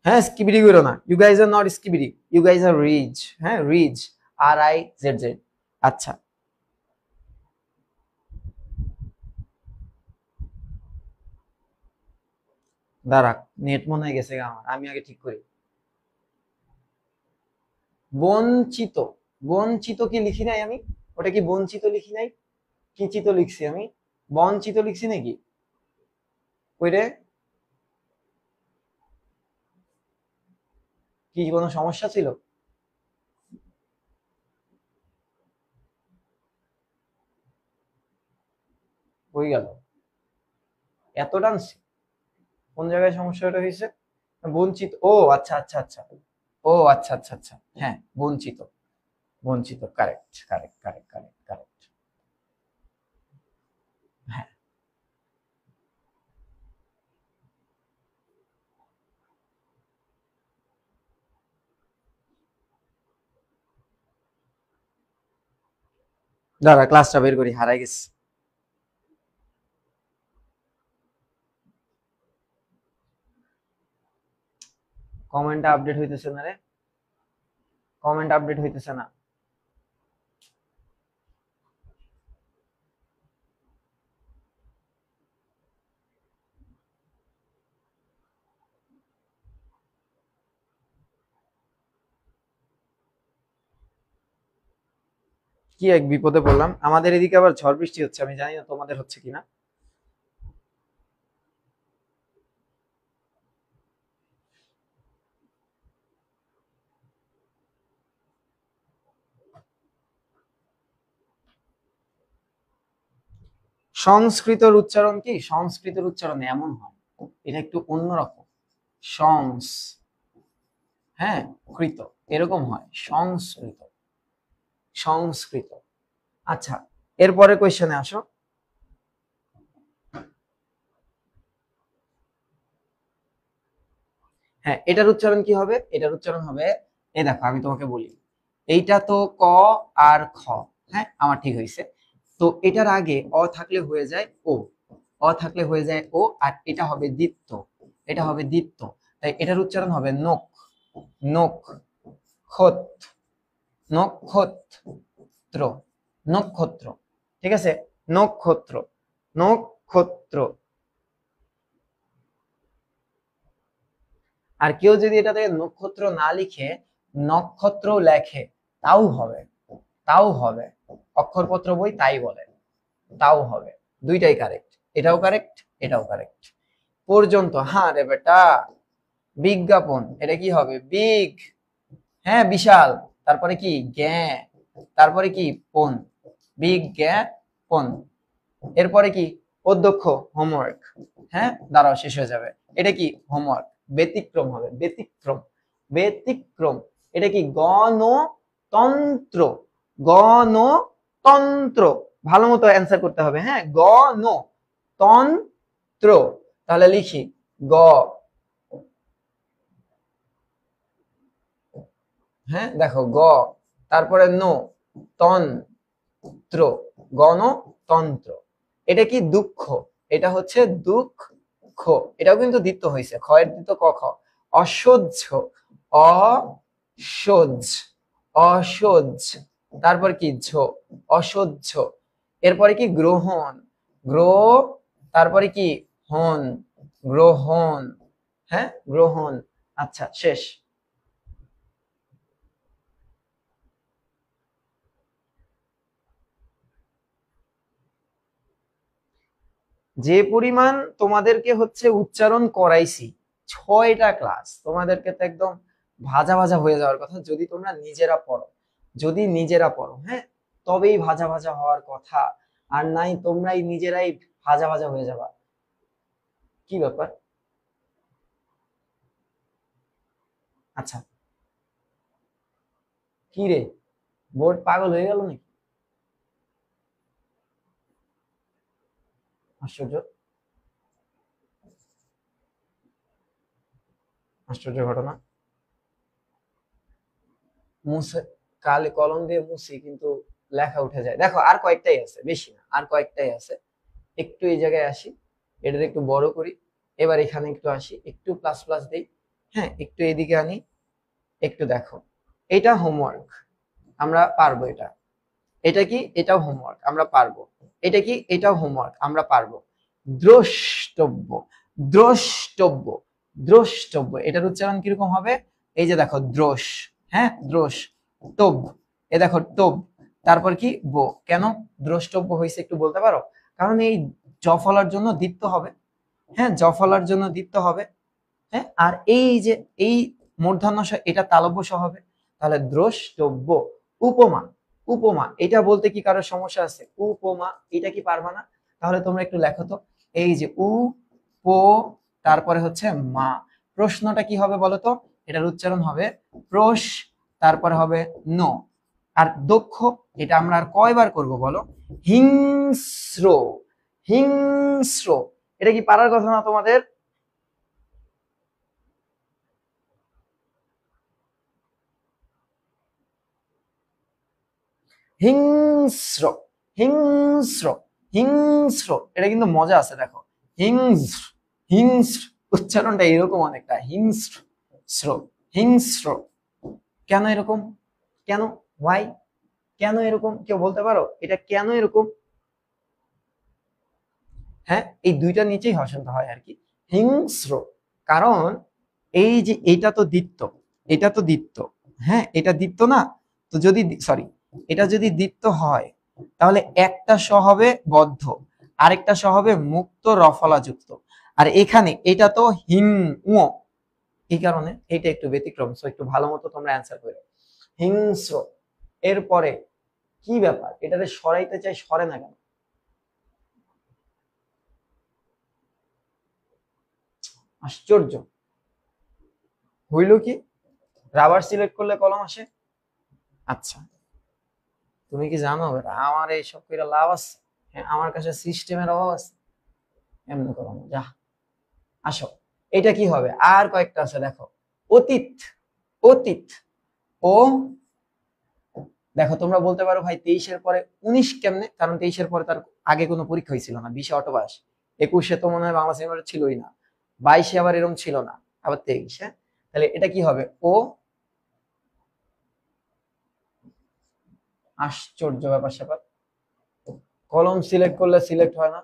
হ্যাঁ, স্কিপিডি করো না, you guys are not skibidi, you guys are rizz. হ্যাঁ, রিচ, RIZ। আচ্ছা, দাঁড়া, নেট মনে হয়ে গেছে আমার, আমি আগে ঠিক করি। বঞ্চিত, বঞ্চিত কি লিখি নাই আমি? ওটা কি বঞ্চিত লিখি নাই? কি চিত লিখছি আমি? বঞ্চিত লিখছি নাকি? ওই রে, কি কোনো সমস্যা ছিল? হয়ে গেল, এত টানছি? কোন জায়গায় সমস্যাটা হয়েছে? বঞ্চিত, ও আচ্ছা আচ্ছা আচ্ছা, ও আচ্ছা আচ্ছা আচ্ছা, হ্যাঁ বঞ্চিত, বঞ্চিত, correct correct correct correct correct. হ্যাঁ, দাঁড়া ক্লাসটা বের করি, হারাই গেছি। কমেন্টটা আপডেট হইতেছে না রে, কমেন্ট আপডেট হইতেছে না। কি এক বিপদে পড়লাম, আমাদের এদিকে আবার ঝড় বৃষ্টি হচ্ছে, আমি জানি না তোমাদের হচ্ছে কিনা। সংস্কৃতর উচ্চারণ কি? সংস্কৃতের উচ্চারণ এমন হয়, এটা একটু অন্যরকম। সংস, হ্যাঁ, কৃত, এরকম হয়, সংস্কৃত, সংস্কৃত। আচ্ছা, এরপরে কোয়েশ্চেনে আসো। হ্যাঁ, এটার উচ্চারণ কি হবে? এটার উচ্চারণ হবে, এই দেখো আমি তোমাকে বলি, এইটা তো ক আর খ। হ্যাঁ, আমার ঠিক হয়েছে। তো এটার আগে অ থাকলে হয়ে যায় ও, অ থাকলে হয়ে যায় ও, আর এটা হবে দ্বিত্ব, এটা হবে দ্বিত্ব। তাই এটার উচ্চারণ হবে নোক, নোক, খত, নক্ষত্র, নক্ষত্র। ঠিক আছে, নক্ষত্র, নক্ষত্র। আর কেউ যদি এটাতে নক্ষত্র না লিখে নক্ষত্র লেখে, তাও হবে, তাও হবে। অক্ষরপত্র বই তাই বলে, তাও হবে। দুইটাই কারেক্ট, এটাও কারেক্ট, এটাও কারেক্ট। পর্যন্ত, হ্যাঁ রে বেটা। বিজ্ঞাপন, এটা কি হবে? বিগ, হ্যাঁ বিশাল। তারপরে কি? জ্ঞা, তারপরে কি? পন, বিজ্ঞাপন। এরপরে কি? অধ্যক্ষ, হোমওয়ার্ক। হ্যাঁ, দাঁড়াও শেষ হয়ে যাবে। এটা কি? হোমওয়ার্ক। ব্যতিক্রম হবে, ব্যতিক্রম, ব্যতিক্রম। এটা কি? গণতন্ত্র, গণতন্ত্র। ভালো মতো অ্যান্সার করতে হবে। হ্যাঁ, গণতন্ত্র। তাহলে লিখি গ, হ্যাঁ দেখো গ, তারপরে নো, তন্ত্র, গণতন্ত্র। এটা কি? দুঃখ, এটা হচ্ছে দুঃখ। এটাও কিন্তু দ্বিত্ব হয়েছে, খ এর দ্বিত্ব ক খ। অসহ্য, অসহ্য, অসহ্য, তারপর কি ঝ, অসহ্য। এরপরে কি গ্রহণ, গ্রহ, তারপরে কি হন, গ্রহণ। হ্যাঁ, গ্রহণ। আচ্ছা, শেষ। যে পরিমাণ তোমাদেরকে হচ্ছে উচ্চারণ করাইছি, 6টা ক্লাস, তোমাদেরকে তো একদম ভাজা ভাজা হয়ে যাওয়ার কথা যদি তোমরা নিজেরা পড়ো। যদি নিজেরা পড়ো, হ্যাঁ, তবেই ভাজা ভাজা হওয়ার কথা। আর নাই তোমরাই নিজেরাই ভাজা ভাজা হয়ে যাবা। কি ব্যাপার? আচ্ছা, কি রে, বোর্ড পাগল হয়ে গেল নাকি? আশ্চর্য, আশ্চর্য ঘটনা। মুছে, কালি কলম দিয়ে মুছি কিন্তু লেখা উঠে যায়। দেখো আর কয়েকটাই আছে, বেশি না, আর কয়েকটাই আছে। একটু এই জায়গায় আসি, এটাকে একটু বড় করি। এবার এখানে একটু আসি, একটু প্লাস প্লাস দেই। হ্যাঁ, একটু এদিকে আনি। একটু দেখো, এটা হোমওয়ার্ক, আমরা পারবো এটা। এটা কি? এটাও হোমওয়ার্ক, আমরা পারবো। এটা কি? এটাও হোমওয়ার্ক, আমরা পারবো। দ্রষ্টব্য, দ্রষ্টব্য, দ্রষ্টব্য, এটার উচ্চারণ কিরকম হবে? এই যে দেখো, দ্রোষ। হ্যাঁ, দ্রোষ। টব, এ দেখো টব। তারপর কি? বো। কেন দ্রষ্টব্য হয়েছে একটু বলতে পারো? কারণ এই জ ফলার জন্য দীপ্ত হবে। হ্যাঁ, জ ফলার জন্য দীপ্ত হবে। হ্যাঁ, আর এই যে এই মূর্ধন্য ষ, এটা তালব্য স হবে। তাহলে দ্রষ্টব্য। উপমা, উপমা, এটা বলতে কি কারোর সমস্যা আছে? উপমা, এটা কি পারবা না? তাহলে তোমরা একটু লেখো তো। এই যে উ, পো, তারপরে হচ্ছে মা। প্রশ্নটা কি হবে বলো তো? এটার উচ্চারণ হবে প্রশ, তারপরে হবে ন। আর দক্ষ, এটা আমরা আর কয়বার করব বলো? হিংস্র, হিংস্র। এটা কি পারার কথা না তোমাদের? হিংস্র, হিংস্র, হিংস্র, এটা কিন্তু মজা আছে। দেখো, হিংস্র, হিংস্র, উচ্চারণটা এরকম অনেকটা, হিংস্র, স্র, হিংস্র। কেন এরকম? কেন? ওয়াই? কেন এরকম কেউ বলতে পারো? এটা কেন এরকম? হ্যাঁ, এই দুইটা নিচেই হসন্ত হয় আর কি, হিংস্র। কারণ এই যে এটা তো দ্বিত্ব, এটা তো দ্বিত্ব। হ্যাঁ, এটা দ্বিত্ব না? তো যদি, সরি, এটা যদি দ্বিত্ব হয় তাহলে একটা স হবে বদ্ধ, আরেকটা স হবে মুক্ত রফলা যুক্ত। আর এখানে এটা তো হিং উ, এই কারণে এটা একটু ব্যতিক্রম। সো একটু ভালো মতো তোমরা অ্যান্সার করো। হিংস্র। এরপরে কি ব্যাপার, এটাতে সরাইতে চাই, সরে না কেন? আশ্চর্য। হইল কি? রাবার সিলেক্ট করলে কলম আসে? আচ্ছা, তুমি কি জানো আমার এইসব করে লাভ আছে? হ্যাঁ, আমার কাছে সিস্টেমের অভাব আছে। এমনি করো না, যা। আসো, এটা কি হবে? আর কয়েকটা আছে, দেখো। অতীত, অতীত, ও। দেখো, তোমরা বলতে পারো ভাই 23-এর পরে 19 কেমনে? কারণ 23-এর পরে তার আগে কোনো পরীক্ষা হয়েছিল না। 20-এ অটোপাস, 21-এ তো মনে হয় বাংলা সিনেমাটা ছিলই না, 22-এ আবার এরকম ছিল না, আবার 23। হ্যাঁ, তাহলে এটা কি হবে? ও। আশ্চর্য ব্যাপার স্যাপার, কলম সিলেক্ট করলে সিলেক্ট হয় না।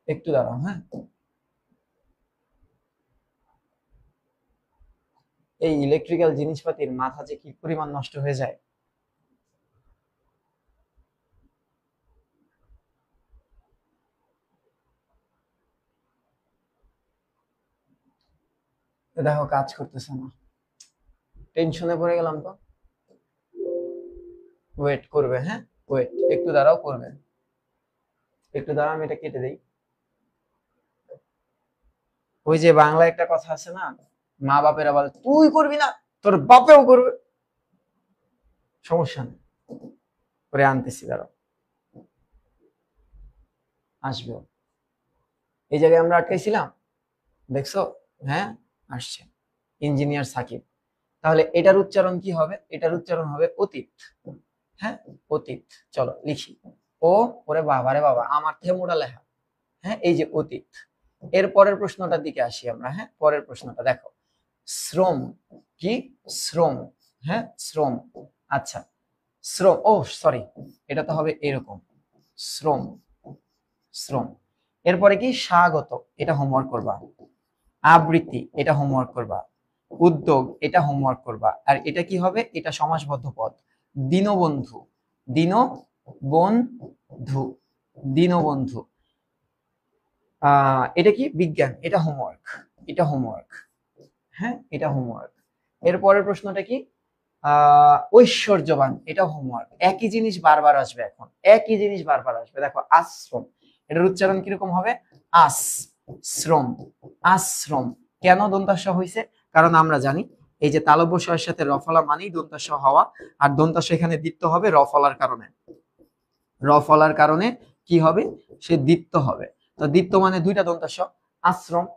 একটু দাঁড়াও, হ্যাঁ। এই ইলেকট্রিক্যাল জিনিসপাতির মাথা যে কি পরিমাণ নষ্ট হয়ে যায়। দেখো, কাজ করতেছে না, টেনশনে পড়ে গেলাম তো। ওয়েট করবে, হ্যাঁ, ওয়েট, একটু দাঁড়াও, করবে। একটু দাঁড়াও, আমি এটা কেটে দেই। ওই যে বাংলা একটা কথা আছে না, মা বাপেরা বলে তুই করবি না, তোর বাপেও করবে। সমস্যা নেই, করে আনতেছি, দাঁড়াও, আসবে। এই জায়গায় আমরা আটকাইছিলাম, দেখছো? হ্যাঁ, আসছে, ইঞ্জিনিয়ার সাকিব। তাহলে এটার উচ্চারণ কি হবে? এটার উচ্চারণ হবে অতীত। হ্যাঁ, অতীত। চলো লিখি। ও, ওরে বাবা রে বাবা, আমার থেকে মোটা লেখা। হ্যাঁ, এই যে অতীত। এর পরের প্রশ্নটার দিকে আসি আমরা। হ্যাঁ, পরের প্রশ্নটা দেখো, শ্রম। কি? শ্রম। হ্যাঁ শ্রম। আচ্ছা শ্রম, ও সরি, এটা তো হবে এরকম, শ্রম, শ্রম। এরপরে কি স্বাগত, এটা হোমওয়ার্ক করবা। আবৃত্তি, এটা হোমওয়ার্ক করবা। উদ্যোগ, এটা হোমওয়ার্ক করবা। আর এটা কি হবে, এটা সমাসবদ্ধ পদ। দীনবন্ধু, দীনবন্ধু, দীনবন্ধু। এটা কি বিজ্ঞান, এটা হোমওয়ার্ক, এটা হোমওয়ার্ক, হ্যাঁ এটা হোমওয়ার্ক। এরপরের প্রশ্নটা কি, ঐশ্বর্যবান, এটা হোমওয়ার্ক। একই জিনিস বারবার আসবে, এখন একই জিনিস বারবার আসবে। দেখো আশ্রম, এটার উচ্চারণ কিরকম হবে, আস শ্রম, আশ্রম। কেন দন্তাস্ব হয়েছে, কারণ আমরা জানি এই যে তালব্য স এর সাথে রফলা মানেই দন্তাস্ব হওয়া, আর দন্তাস্ব এখানে দ্বিত্ব হবে রফলার কারণে। রফলার কারণে কি হবে, সে দ্বিত্ব হবে। তো দ্বিত্ব মানে দুইটা দন্তাস্ব, আশ্রম।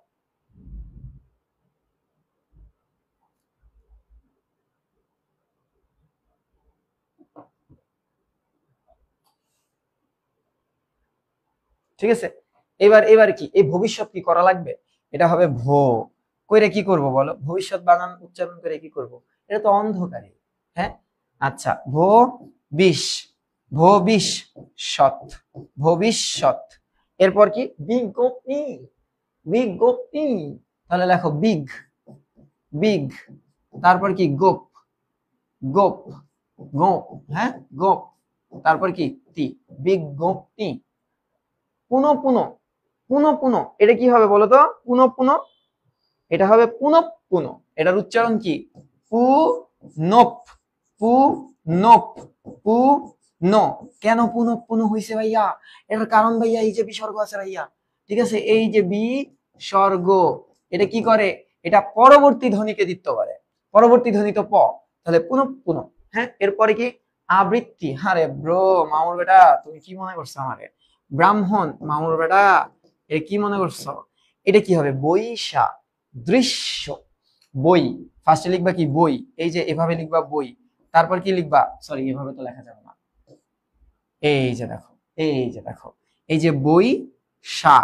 ঠিক আছে, এবার এবার কি এই ভবিষ্যৎ কি করা লাগবে, এটা হবে ভো। কইরে কি করব বলো, ভবিষ্যৎ বানান উচ্চারণ করে কি করব, এটা তো অন্ধকারে। হ্যাঁ আচ্ছা, বিশ, ভবিষ্যৎ, ভবিষ্যৎ। এরপর কি বিজ্ঞপ্তি, বিজ্ঞপ্তি, তাহলে লেখো বিগ, বিগ। তারপর কি গোপ, গোপ, গোপ, হ্যাঁ গোপ। তারপর কি তি, বিজ্ঞপ্তি। পুনঃ পুনঃ, পুনঃ পুনঃ, এটা কি হবে বলো তো, পুনঃ পুনঃ, এটা হবে পুনঃ পুনঃ। এটার উচ্চারণ কি, পু নোপ, পু নোপ, পু ন। কেন পুনঃ পুনঃ হইছে ভাইয়া, এটার কারণ ভাইয়া এই যে বিসর্গ আছে ভাইয়া, ঠিক আছে, এই যে বিসর্গ, এটা কি করে, এটা পরবর্তী ধ্বনিকে দ্বিত্ব করে, পরবর্তী ধ্বনি তো প, তাহলে পুনঃ পুনঃ। হ্যাঁ এরপরে কি আবৃত্তি, আরে ব্রো মামুর বেটা তুমি কি মনে করছো আমারে, ব্রাহ্মণ মামুর বেটা এ কি মনে করছো, এটা কি হবে বৈশা, দৃশ্য, বই। ফার্স্টে লিখবা কি বই, এই যে এভাবে লিখবা বই। তারপর কি লিখবা, সরি এভাবে তো লেখা যাবে না, এই যে দেখো, এই যে দেখো, এই যে বই সা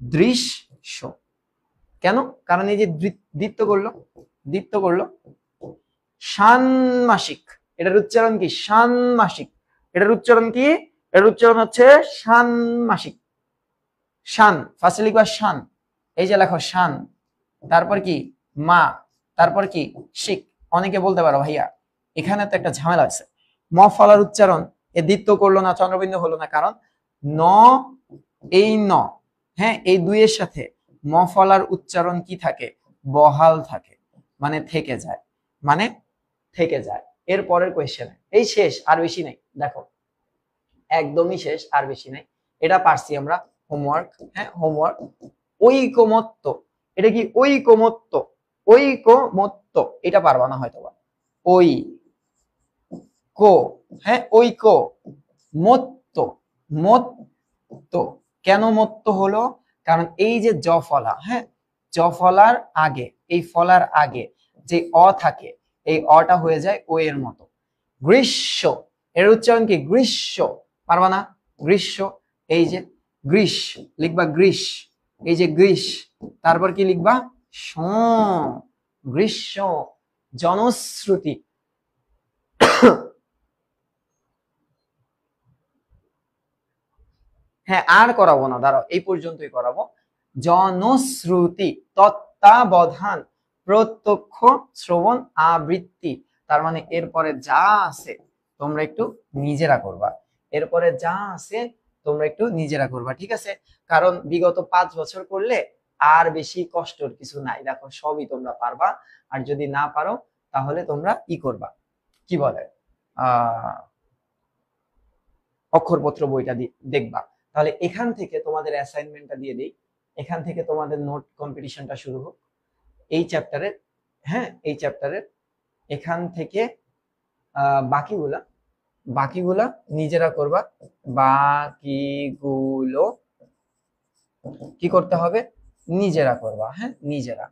দৃশ্য। কেন, কারণ এই যে দ্বিত্ব করলো, দ্বিত্ব করলো। ষান্মাসিক, এটার উচ্চারণ কি ষান্মাসিক, এটার উচ্চারণ কি, এটার উচ্চারণ হচ্ছে ষান্মাসিক। শান, ফার্স্টে লিখবা শান, এই যে লেখো শান। তারপর কি মা, তারপর কি শিখ। অনেকে বলতে পারো ভাইয়া এখানে তো একটা ঝামেলা আছে, ম ফলার উচ্চারণ এ দ্বিত্ব করলো না, চন্দ্রবিন্দু হলো না, কারণ ন, এই ন, হ্যাঁ এই দুইয়ের সাথে ম ফলার উচ্চারণ কি থাকে, বহাল থাকে, মানে থেকে যায়, মানে থেকে যায়। এর পরের কোয়েশ্চেনে এই শেষ, আর বেশি নাই, দেখো একদমই শেষ, আর বেশি নাই, এটা পারছি আমরা, হোমওয়ার্ক, হ্যাঁ হোমওয়ার্ক। ঐকমত্য, এটা কি ঐকমত্য, ঐকমত্য, এটা পারবা না হয়তো বা, ওই কো, হ্যাঁ ঐক, মত্ত, মত্ত। কেন মত্ত হলো, কারণ এই যে জ ফলা, হ্যাঁ জ ফলার আগে, এই ফলার আগে যে অ থাকে, এই অটা হয়ে যায় ও এর মতো। গ্রীষ্ম, এর উচ্চারণ কি গ্রীষ্ম, পারবা না, গ্রীষ্ম, এই যে গ্রীষ, লিখবা গ্রীষ, এই যে গ্রীষ। তারপর কি লিখবা স, গ্রীষ্ম। জনশ্রুতি, হ্যাঁ আর করাবো না, দাঁড়াও এই পর্যন্তই করাবো। জনশ্রুতি, তত্ত্বাবধান, প্রত্যক্ষ শ্রবণ, আবৃত্তি। তার মানে এরপরে যা আছে তোমরা একটু নিজেরা করবা, এরপরে যা আছে তোমরা একটু নিজেরা করবা, ঠিক আছে। কারণ বিগত 5 বছর করলে আর বেশি কষ্টের কিছু নাই, দেখো সবই তোমরা পারবা। আর যদি না পারো তাহলে তোমরা ই করবা, কি বলে অক্ষরপত্র বইটা দেখবা। তাহলে এখান থেকে তোমাদের অ্যাসাইনমেন্টটা দিয়ে দিই, এখান থেকে তোমাদের নোট কম্পিটিশনটা শুরু হোক এই চ্যাপ্টারের, হ্যাঁ এই চ্যাপ্টারের। এখান থেকে বাকিগুলা, বাকিগুলা নিজেরা করবা, বাকিগুলো কি করতে হবে, নিজেরা করবা, হ্যাঁ নিজেরা।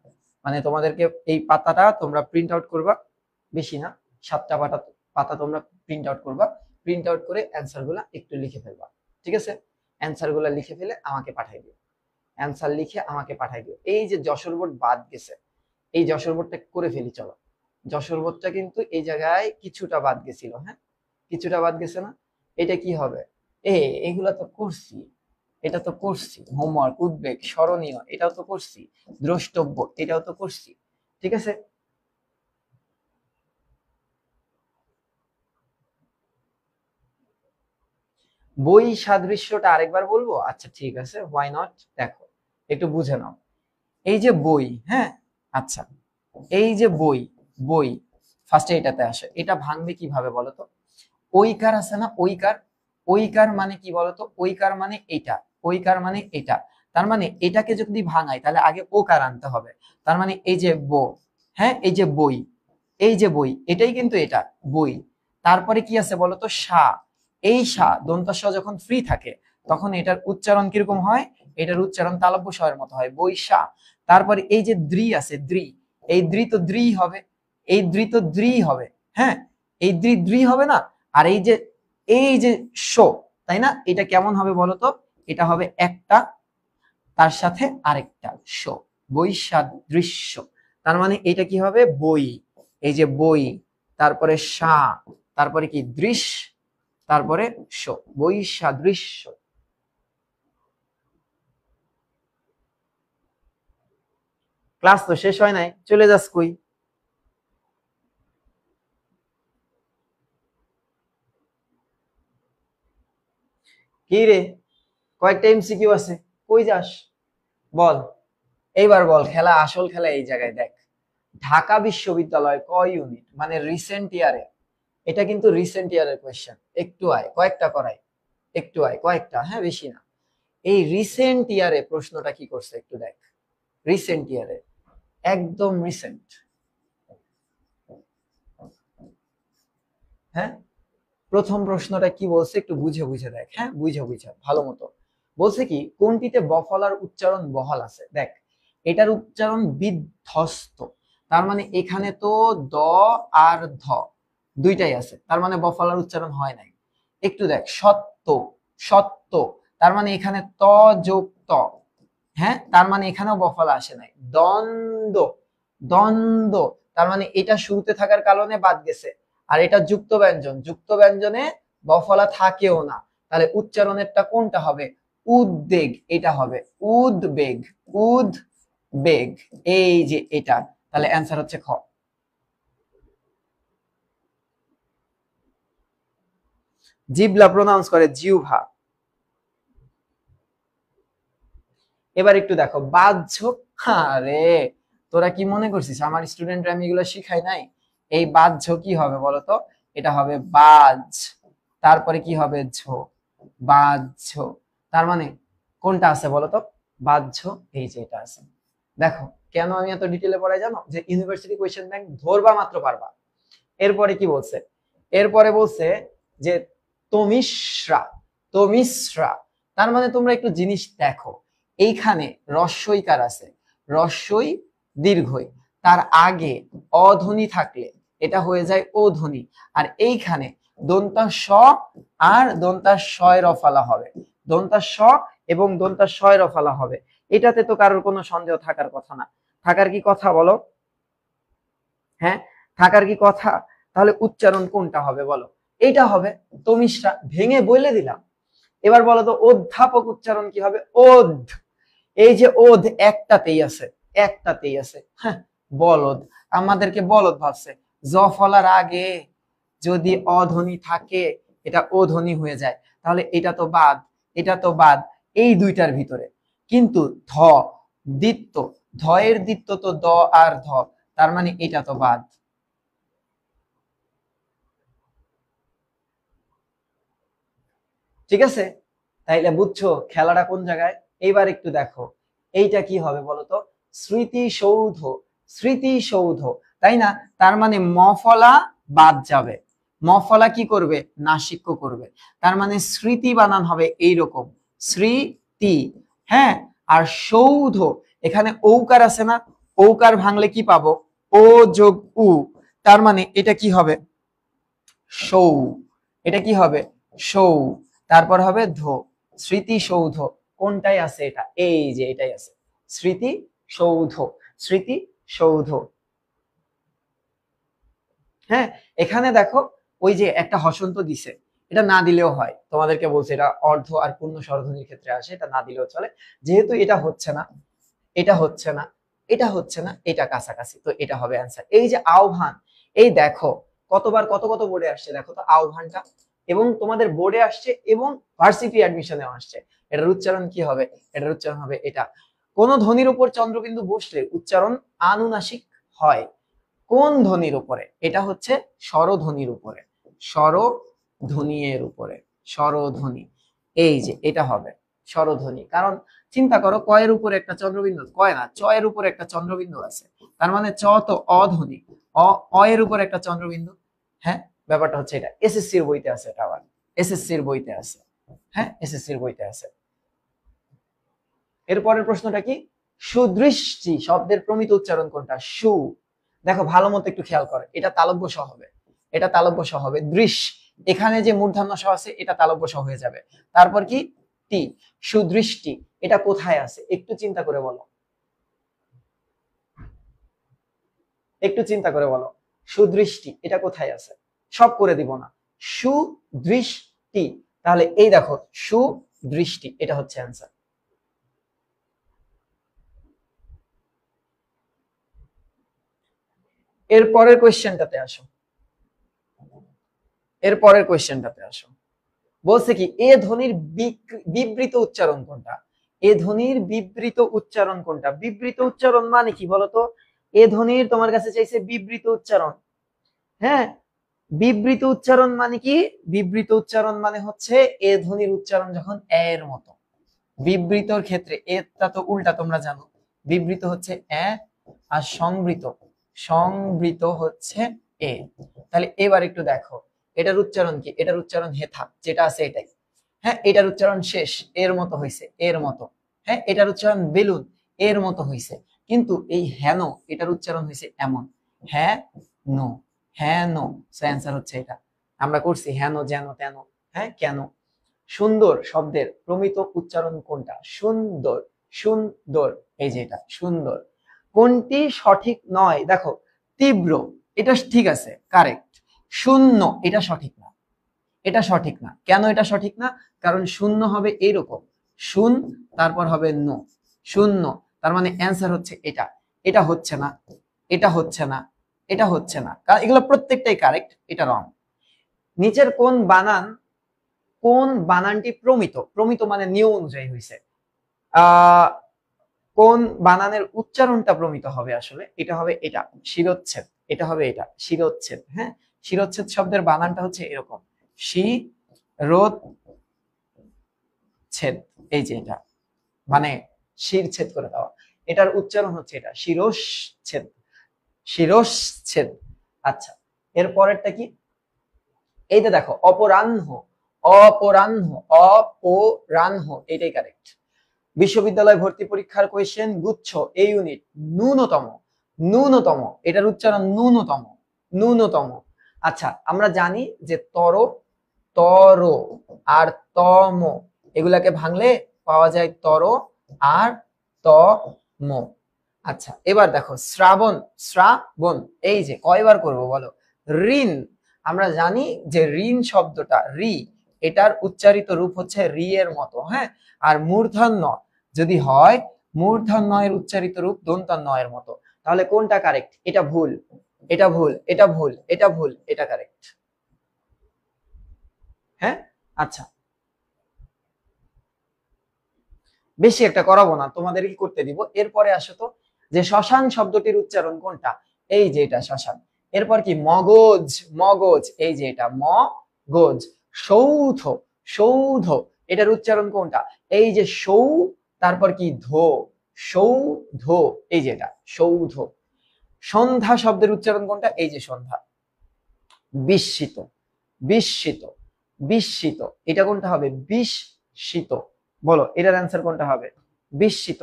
মানে তোমাদেরকে এই পাতাটা তোমরা প্রিন্ট আউট করবা, বেশি না 7টা পাতা, পাতা তোমরা প্রিন্ট আউট করবা, প্রিন্ট আউট করে অ্যান্সার গুলা একটু লিখে ফেলবা, ঠিক আছে। অ্যান্সার গুলা লিখে ফেলে আমাকে পাঠাই দিও, অ্যান্সার লিখে আমাকে পাঠাই দিও। এই যে যশোর বোর্ড বাদ গেছে, এই যশোর বোর্ডটা করে ফেলি চলো, যশোর বোধটা কিন্তু এই জায়গায় কিছুটা বাদ গেছিল, হ্যাঁ কিছুটা বাদ গেছে না? এটা কি হবে? এগুলা তো করছি, এটা তো করছি, হোমওয়ার্ক, উদ্বেগ, স্মরণীয় এটাও তো করছি, দ্রষ্টব্য এটাও তো করছি, ঠিক আছে। বই সাদৃশ্যটা আরেকবার বলবো, আচ্ছা ঠিক আছে, হোয়াই নট। দেখো একটু বুঝে নাও, এই যে বই, হ্যাঁ আচ্ছা, এই যে বই, বই ফার্স্টে এটাতে আসে, এটা ভাঙবে কিভাবে বলতো? ওইকার আছে না, ওইকার, ওইকার মানে কি বলতো? ওইকার মানে এটা, ওইকার মানে এটা, তার মানে এটাকে যদি ভাঙাই তাহলে আগে ওকার আনতে হবে। তার মানে এই যে বো, হ্যাঁ এই যে বই, এই যে বই এটাই কিন্তু এটা বই। তারপরে কি আছে বলতো? সা। এই সা দন্ত্য স যখন ফ্রি থাকে তখন এটার উচ্চারণ কিরকম হয়? এটার উচ্চারণ তালব্য স এর মতো হয়, বৈশা। তারপরে এই যে দ্রি আছে, দ্রি, এই দ্রি তো দ্রি হবে, এই দ্রি তো দ্রি হবে, হ্যাঁ এই দ্রি দ্রি হবে না? আর এই যে শো, তাই না? এটা কেমন হবে বলতো? এটা হবে একটা তার সাথে আরেকটা শো, বৈসাদৃশ্য। তার মানে এটা কি হবে? বই, এই যে বই, তারপরে সা, তারপরে কি দৃশ্য, তারপরে শো, বৈসাদৃশ্য। ক্লাস তো শেষ হয় নাই, চলে যাস কই? কি রে, কয়েকটা এমসিকিউ আছে, কই যাস? বল, এইবার বল, খেলা আসল খেলা এই জায়গায় দেখ। ঢাকা বিশ্ববিদ্যালয় ক ইউনিট মানে রিসেন্ট ইয়ারে, এটা কিন্তু রিসেন্ট ইয়ারের কোয়েশ্চেন, একটু আয় কয়েকটা করাই, একটু আয় কয়েকটা, হ্যাঁ বেশি না। এই রিসেন্ট ইয়ারে প্রশ্নটা কি করছে একটু দেখ, রিসেন্ট ইয়ারে, একদম রিসেন্ট, হ্যাঁ প্রথম প্রশ্নটা কি বলছে একটু বুঝে বুঝে দেখ, হ্যাঁ বুঝে বুঝে ভালো মতো। বলছে কি, কোনটিতে বফলার উচ্চারণ বহাল আছে? দেখ এটার উচ্চারণ বিধ্বস্ত, তার মানে এখানে তো দ আর ধ দুইটাই আছে, তার মানে বফলার উচ্চারণ হয় নাই। একটু দেখ, সত্য, সত্য, তার মানে এখানে ত যোগ ত, হ্যাঁ তার মানে এখানেও বফলা আসে নাই। দ্বন্দ্ব, দ্বন্দ্ব, তার মানে এটা শুরুতে থাকার কারণে বাদ গেছে। আর এটা যুক্ত ব্যঞ্জন, যুক্ত ব্যঞ্জনে বফলা থাকেও না, তাহলে উচ্চারণেরটা কোনটা হবে? উদ্বেগ, এটা হবে উদ্বেগ, উদ্বেগ, এই যে এটা, তাহলে অ্যান্সার হচ্ছে খ। জিবলা প্রোনাউন্স করে জিহ্বা। এবার একটু দেখো বাহ্য, আরে তোরা কি মনে করছিস আমার স্টুডেন্টরা আমি এগুলো শিখাই নাই? এই বাহ্য কি হবে বলতো? এটা হবে বাজ, তারপরে কি হবে? ঝো, বাহ্য। তার মানে কোনটা আছে বলতো? বাহ্য, এই যে এটা আছে। দেখো কেন আমি এত ডিটেলে পড়াই জানো? যে ইউনিভার্সিটি কোয়েশ্চেন ব্যাংক ধরবা মাত্র পারবা। এরপরে কি বলছে? এরপরে বলছে যে তমিশ্রা, তমিশ্রা, তার মানে তোমরা একটু জিনিস দেখো, এইখানে রস্বইকার আছে, রস্বই দীর্ঘই, তার আগে অধ্বনি থাকলে এটা হয়ে যায় ও ধ্বনি, আর এইখানে দন্তা স আর দন্তা শয় রফালা হবে, দন্তা স এবং দন্তা শয় রফালা হবে। এটাতে তো কারোর কোনো সন্দেহ থাকার কথা না, থাকার কি কথা বলো? হ্যাঁ থাকার কি কথা? তাহলে উচ্চারণ কোনটা হবে বলো? এইটা হবে তমিশ্রা, ভেঙে বলে দিলাম। এবার বলো তো অধ্যাপক উচ্চারণ কি হবে? ওধ, এই যে ওধ একটাতেই আছে, একটাতেই আছে, হ্যাঁ বলদ, আমাদেরকে বলদ ভাবছে। জ ফলার আগে যদি অধ্বনি থাকে এটা ওধ্বনি হয়ে যায়, তাহলে এটা তো বাদ, এটা তো বাদ, এই দুইটার ভিতরে। কিন্তু ধ, দ্বিত্ব, ধ এর দ্বিত্ব তো দ আর ধ, তার মানে এটা তো বাদ। ঠিক আছে, তাইলে বুঝছো খেলাটা কোন জায়গায়। এইবার একটু দেখো এইটা কি হবে বলতো? স্মৃতিসৌধ, স্মৃতিসৌধ, তাই না? তার মানে মফলা বাদ যাবে, মফলা কি করবে? নাসিক্য করবে, তার মানে স্মৃতি বানান হবে এইরকম, স্মৃতি, হ্যাঁ। আর সৌধ, এখানে ঔকার আছে না, ঔকার ভাঙলে কি পাবো? ও যোগ উ, তার মানে এটা কি হবে? সৌ, এটা কি হবে? সৌ, তারপর হবে ধো, স্মৃতিসৌধ। কোনটাই আছে এটা? এই যে এটাই আছে, স্মৃতিসৌধ, স্মৃতিসৌধ। হ্যাঁ, এখানে দেখো ওই যে একটা হসন্ত দিছে, এটা না দিলেও হয়, তোমাদেরকে বলছে এটা অর্ধ আর পূর্ণ স্বরধ্বনির ক্ষেত্রে আসে, এটা না দিলেও চলে। যেহেতু এটা হচ্ছে না, এটা হচ্ছে না, এটা হচ্ছে না, এটা কাছাকাছি, তো এটা হবে অ্যান্সার। এই যে আহ্বান, এই দেখো কতবার কত কত বোর্ডে আসছে, দেখো তো আহ্বানটা, এবং তোমাদের বোর্ডে আসছে এবং ভার্সিটি অ্যাডমিশনেও আসছে। এটার উচ্চারণ কি হবে? এটার উচ্চারণ হবে এটা। কোন ধ্বনির উপর চন্দ্রবিন্দু বসলে উচ্চারণ আনুনাসিক হয়? কোন ধ্বনির উপরে? এটা হচ্ছে স্বরধ্বনির উপরে, স্বরধ্বনি এর উপরে, স্বরধ্বনি। এই যে এটা হবে স্বরধ্বনি। কারণ চিন্তা করো, কয়ের উপরে একটা চন্দ্রবিন্দু, কয় না, চ এর উপরে একটা চন্দ্রবিন্দু আছে, তার মানে চ তো অধ্বনি, অ এর উপরে একটা চন্দ্রবিন্দু। হ্যাঁ, ব্যাপারটা হচ্ছে এটা। এসএসসির বইতে আছে, এটা আবার এসএসসির বইতে আছে। হ্যাঁ, এসএসসির বইতে আছে। এরপরের প্রশ্নটা কি? সুদৃষ্টি শব্দের প্রমিত উচ্চারণ কোনটা? সু। দেখো ভালো মতো একটু খেয়াল করে, এটা তালব্য স হবে, এটা তালব্য স হবে। দৃশ, এখানে যে মূর্ধন্য স আছে এটা তালব্য স হয়ে যাবে। তারপর কি? টি। সুদৃষ্টি, এটা কোথায় আছে? একটু চিন্তা করে বলো, একটু চিন্তা করে বলো, সুদৃষ্টি এটা কোথায় আছে? সব করে দিব না, সুদৃষ্টি। তাহলে এই দেখো সুদৃষ্টি, এটা হচ্ছে অ্যান্সার। এর পরের কোয়েশ্চেনটাতে আসো, এর পরের কোয়েশ্চেনটাতে আসো। বলছে কি, এ ধ্বনির বিবৃত উচ্চারণ কোনটা? এ ধ্বনির বিবৃত উচ্চারণ কোনটা? বিবৃত উচ্চারণ মানে কি বলতো? এ ধ্বনির তোমার কাছে চাইছে বিবৃত উচ্চারণ। হ্যাঁ, বিবৃত উচ্চারণ মানে কি? বিবৃত উচ্চারণ মানে হচ্ছে এ ধ্বনির উচ্চারণ যখন এ এর মতো। বিবৃতর ক্ষেত্রে এটা তো উল্টা, তোমরা জানো। বিবৃত হচ্ছে এ, আর সংবৃত, সংবৃত হচ্ছে এ। তাহলে এবার একটু দেখো, এটার উচ্চারণ কি? এটার উচ্চারণ হেথা, যেটা আছে এটাই। হ্যাঁ, এটার উচ্চারণ শেষ, এর মতো হইছে, এর মতো। হ্যাঁ, এটার উচ্চারণ বেলুন, এর মতো হইছে। কিন্তু এই হেন, এটার উচ্চারণ হইছে এমন, হ্যাঁ নো, হ্যাঁ নো। অ্যান্সার হচ্ছে এটা। আমরা করছি হেন, যেন, তেন, হ্যাঁ, কেন। সুন্দর শব্দের প্রমিত উচ্চারণ কোনটা? সুন্দর, সুন্দর, এই যে এটা সুন্দর। কোনটি সঠিক নয়? দেখো, তীব্র, এটা ঠিক আছে, কারেক্ট। শূন্য, এটা সঠিক না, এটা সঠিক না। কেন এটা সঠিক না? কারণ শূন্য হবে এইরকম, শুন, তারপর হবে নো, শূন্য। তার মানে অ্যান্সার হচ্ছে এটা। এটা হচ্ছে না, এটা হচ্ছে না, এটা হচ্ছে না, কারণ এগুলো প্রত্যেকটাই কারেক্ট, এটা রং। নিচের কোন বানান, কোন বানানটি প্রমিত? প্রমিত মানে নিয়ম অনুযায়ী হয়েছে। আহ কোন বানানের উচ্চারণটা প্রমিত হবে? আসলে এটা হবে এটা, শিরোচ্ছেদ। এটা হবে এটা, শিরোচ্ছেদ। হ্যাঁ, শিরোচ্ছেদ শব্দের বানানটা হচ্ছে এরকম, শিরোচ্ছেদ। এই যে এটা, মানে শিরচ্ছেদ করে দেওয়া, এটার উচ্চারণ হচ্ছে এটা, শিরোচ্ছেদ, শিরোচ্ছেদ। আচ্ছা, এর পরেরটা কি? এই যে দেখো, অপরাহ্ন, অপরাহ্ন, অপরাহ্ন, এটাই কারেক্ট। বিশ্ববিদ্যালয় ভর্তি পরীক্ষার কোয়েশ্চেন গুচ্ছ, এই ইউনিট, ন্যূনতম, ন্যূনতম, এটার উচ্চারণ ন্যূনতম, ন্যূনতম। আচ্ছা, আমরা জানি যে তর, তর আর তম, এগুলাকে ভাঙলে পাওয়া যায় তর আর তম। আচ্ছা, এবার দেখো শ্রাবণ, শ্রাবণ, এই যে কয়বার করব বলো? ঋণ, আমরা জানি যে ঋণ শব্দটা, রি, এটার উচ্চারিত রূপ হচ্ছে রি এর মতো। হ্যাঁ, আর মূর্ধন্য যদি হয়, মূর্ধন্য এর উচ্চারিত রূপ দন্তান্ন এর মতো। তাহলে কোনটা কারেক্ট? এটা ভুল, এটা ভুল, এটা ভুল, এটা ভুল, এটা কারেক্ট। হ্যাঁ, আচ্ছা, বেশি একটা করাবো না, তোমাদের কি করতে দিব। এরপরে আসো তো, যে শ্মশান শব্দটির উচ্চারণ কোনটা? এই যে এটা শ্মশান। এরপর কি? মগজ, মগজ, এই যে এটা মগজ। সৌধ, সৌধ, এটার উচ্চারণ কোনটা? এই যে সৌ, তারপর কি? ধো, সৌধ, এই যে এটা সৌধ। সন্ধ্যা শব্দের উচ্চারণ কোনটা? এই যে সন্ধ্যা। বিস্মিত, বিস্মিত, বিস্মিত, এটা কোনটা হবে? বিস্মিত। বলো এটার অ্যান্সার কোনটা হবে? বিস্মিত।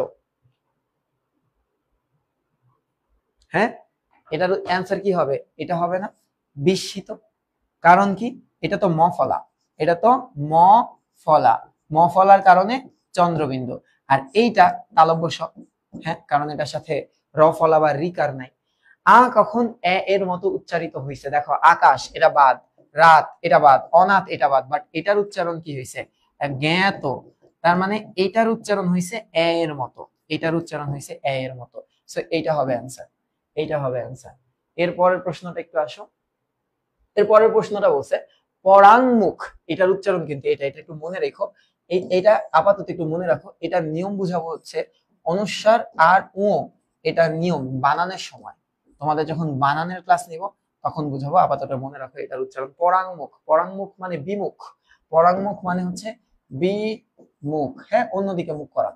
হ্যাঁ, এটার অ্যান্সার কি হবে? এটা হবে না, বিস্মিত। কারণ কি? এটা তো ম ফলা, এটা তো ম ফলা, ম ফলার কারণে চন্দ্রবিন্দু। আর এইটা তালব্য স। হ্যাঁ, কারণ এটার সাথে র ফলা বা রিকার নাই। আ কখন এ এর মতো উচ্চারিত হয়েছে? দেখো আকাশ এটা বাদ, রাত এটা বাদ, অনাথ এটা বাদ, বাট এটার উচ্চারণ কি হয়েছে? জ্ঞাত। তার মানে এটার উচ্চারণ হয়েছে এ এর মতো, এটার উচ্চারণ হয়েছে এ এর মতো। সো এইটা হবে অ্যান্সার, এইটা হবে অ্যান্সার। এরপরের প্রশ্নটা একটু আসো। এরপরের প্রশ্নটা বলছে পরাঙ্মুখ, এটার উচ্চারণ কিন্তু এটা, এটা একটু মনে রেখো। এটা আপাতত একটু মনে রাখো, এটার নিয়ম বুঝাবো হচ্ছে অনুস্বার আর ও, এটার নিয়ম বানানের সময়, তোমাদের যখন বানানের ক্লাস নিব তখন বুঝাবো। আপাতত মনে রাখো এটার উচ্চারণ পরাঙ্মুখ। পরাঙ্মুখ মানে বিমুখ, পরাঙ্মুখ মানে হচ্ছে বিমুখ, হ্যাঁ, অন্যদিকে মুখ করা।